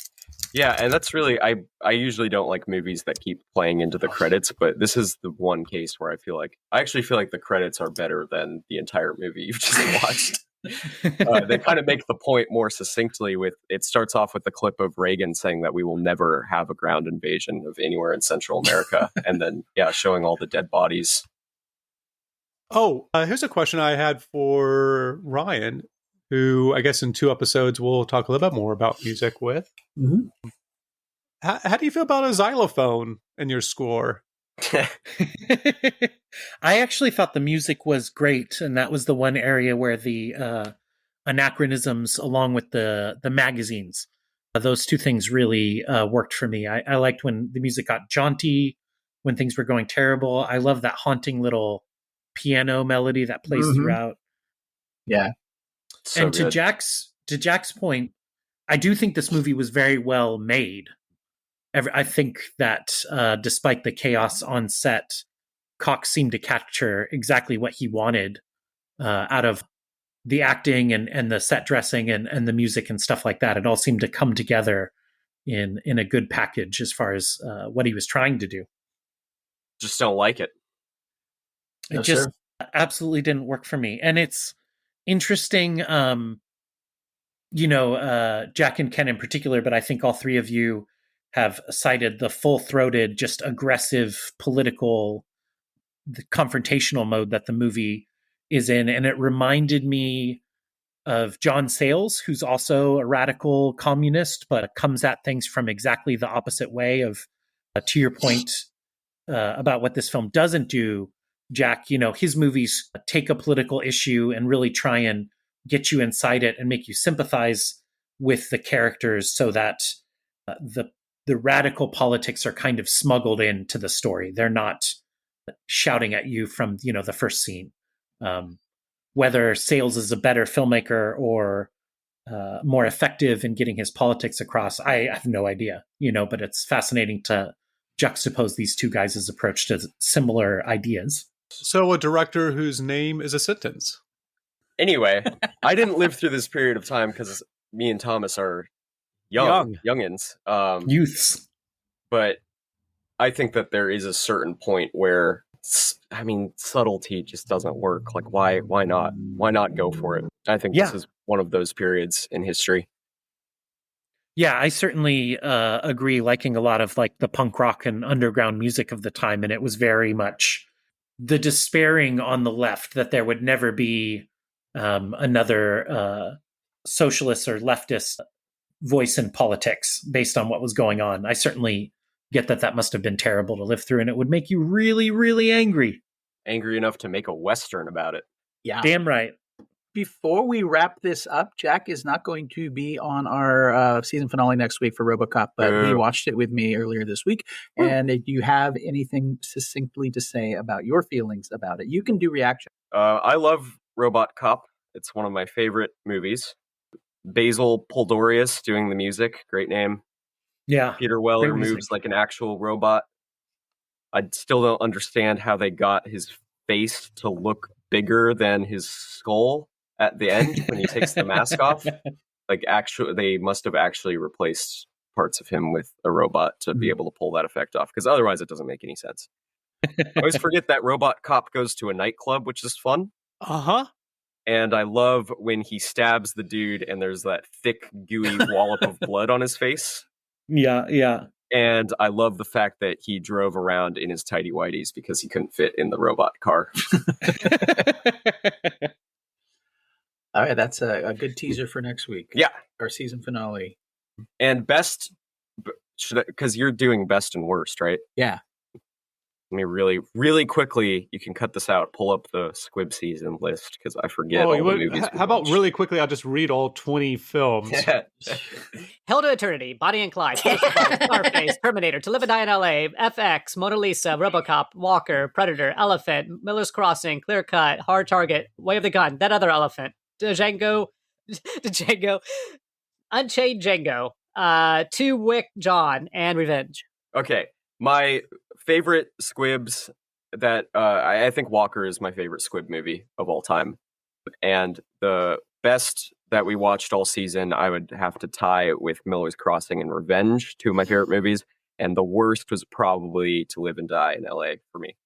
Yeah, and that's really, I usually don't like movies that keep playing into the credits, but this is the one case where I actually feel like the credits are better than the entire movie you've just watched. They kind of make the point more succinctly. It starts off with the clip of Reagan saying that we will never have a ground invasion of anywhere in Central America, and then showing all the dead bodies. Here's a question I had for Ryan, who I guess in 2 episodes we'll talk a little bit more about music with. Mm-hmm. How do you feel about a xylophone in your score? I actually thought the music was great, and that was the one area where the anachronisms, along with the magazines, those two things really worked for me. I liked when the music got jaunty, when things were going terrible. I love that haunting little piano melody that plays throughout. Yeah. So and to Jack's point, I do think this movie was very well made. I think that despite the chaos on set, Cox seemed to capture exactly what he wanted out of the acting and the set dressing and the music and stuff like that. It all seemed to come together in a good package as far as what he was trying to do. Just don't like it. It just absolutely didn't work for me. And it's interesting, Jack and Ken in particular, but I think all three of you have cited the full-throated, just aggressive political, the confrontational mode that the movie is in. And it reminded me of John Sayles, who's also a radical communist, but comes at things from exactly the opposite way of, to your point about what this film doesn't do, Jack, his movies take a political issue and really try and get you inside it and make you sympathize with the characters so that the radical politics are kind of smuggled into the story. They're not shouting at you from, the first scene. Whether Sayles is a better filmmaker or more effective in getting his politics across, I have no idea, but it's fascinating to juxtapose these two guys' approach to similar ideas. So a director whose name is a sentence. Anyway, I didn't live through this period of time because me and Thomas are youngins. Youths. But I think that there is a certain point where, subtlety just doesn't work. Like, why not? Why not go for it? I think this is one of those periods in history. Yeah, I certainly agree, liking a lot of like the punk rock and underground music of the time. And it was very much the despairing on the left that there would never be another socialist or leftist voice in politics based on what was going on. I certainly get that must have been terrible to live through, and it would make you really, really angry. Angry enough to make a Western about it. Yeah. Damn right. Before we wrap this up, Jack is not going to be on our season finale next week for RoboCop, but he watched it with me earlier this week. And if you have anything succinctly to say about your feelings about it, you can do reaction. I love Robot Cop. It's one of my favorite movies. Basil Poldorius doing the music. Great name. Yeah. Peter Weller moves like an actual robot. I still don't understand how they got his face to look bigger than his skull at the end when he takes the mask off. Like, actually, they must have actually replaced parts of him with a robot to be able to pull that effect off, because otherwise it doesn't make any sense. I always forget that Robot Cop goes to a nightclub, which is fun. Uh-huh. And I love when he stabs the dude and there's that thick, gooey wallop of blood on his face. Yeah. And I love the fact that he drove around in his tighty-whities because he couldn't fit in the robot car. All right, that's a good teaser for next week. Yeah. Our season finale. And best, because you're doing best and worst, right? Yeah. Let me really, really quickly, you can cut this out, pull up the Squib season list, because I forget all the movies. How about really quickly, I'll just read all 20 films. Hell to Eternity, Bonnie and Clyde, Scarface, Terminator, To Live and Die in LA, FX, Mona Lisa, RoboCop, Walker, Predator, Elephant, Miller's Crossing, Clear Cut, Hard Target, Way of the Gun, That Other Elephant, Django, Unchained Django, Two Wick John, and Revenge. Okay, my favorite Squibs that I think Walker is my favorite Squib movie of all time. And the best that we watched all season, I would have to tie with Miller's Crossing and Revenge, two of my favorite movies. And the worst was probably To Live and Die in LA for me.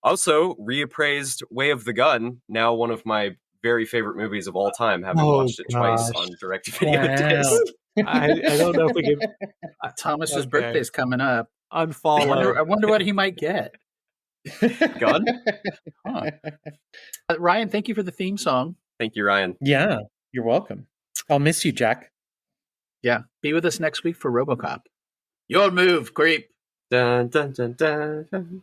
Also, reappraised Way of the Gun, now one of my very favorite movies of all time, having watched it twice on direct-to-video disc. I don't know if we can... Thomas's birthday's coming up. Unfollow. I wonder what he might get. Gun? Huh. Ryan, thank you for the theme song. Thank you, Ryan. Yeah, you're welcome. I'll miss you, Jack. Yeah, be with us next week for RoboCop. Your move, creep. Dun, dun, dun, dun, dun.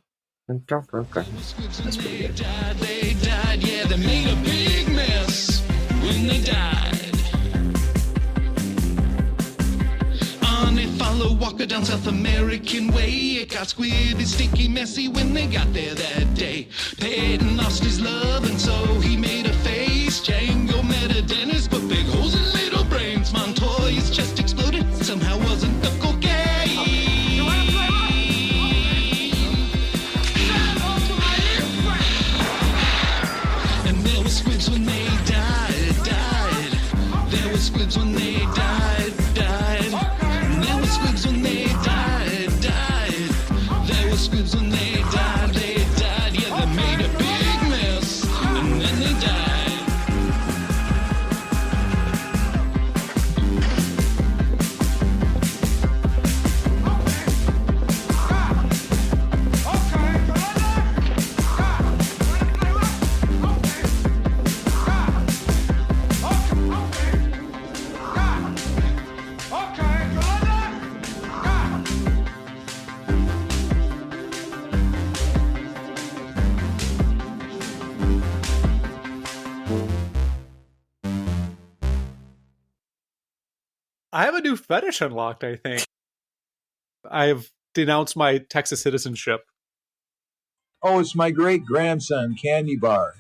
That's pretty good. They died, yeah, they made a big mess when they died. They follow Walker down South American way. It got squibby, sticky, messy when they got there that day. Peyton lost his love and so he made a face. Django met a dentist, but big holes in little brains. Montoya's chest exploded, somehow wasn't the cocaine. And there were squibs when they died. There were squibs when they died. Squibs when they died. There were squibs when they died. Yeah, they made a big mess. And then they I have a new fetish unlocked, I think. I've denounced my Texas citizenship. Oh, it's my great grandson, Candy Bar.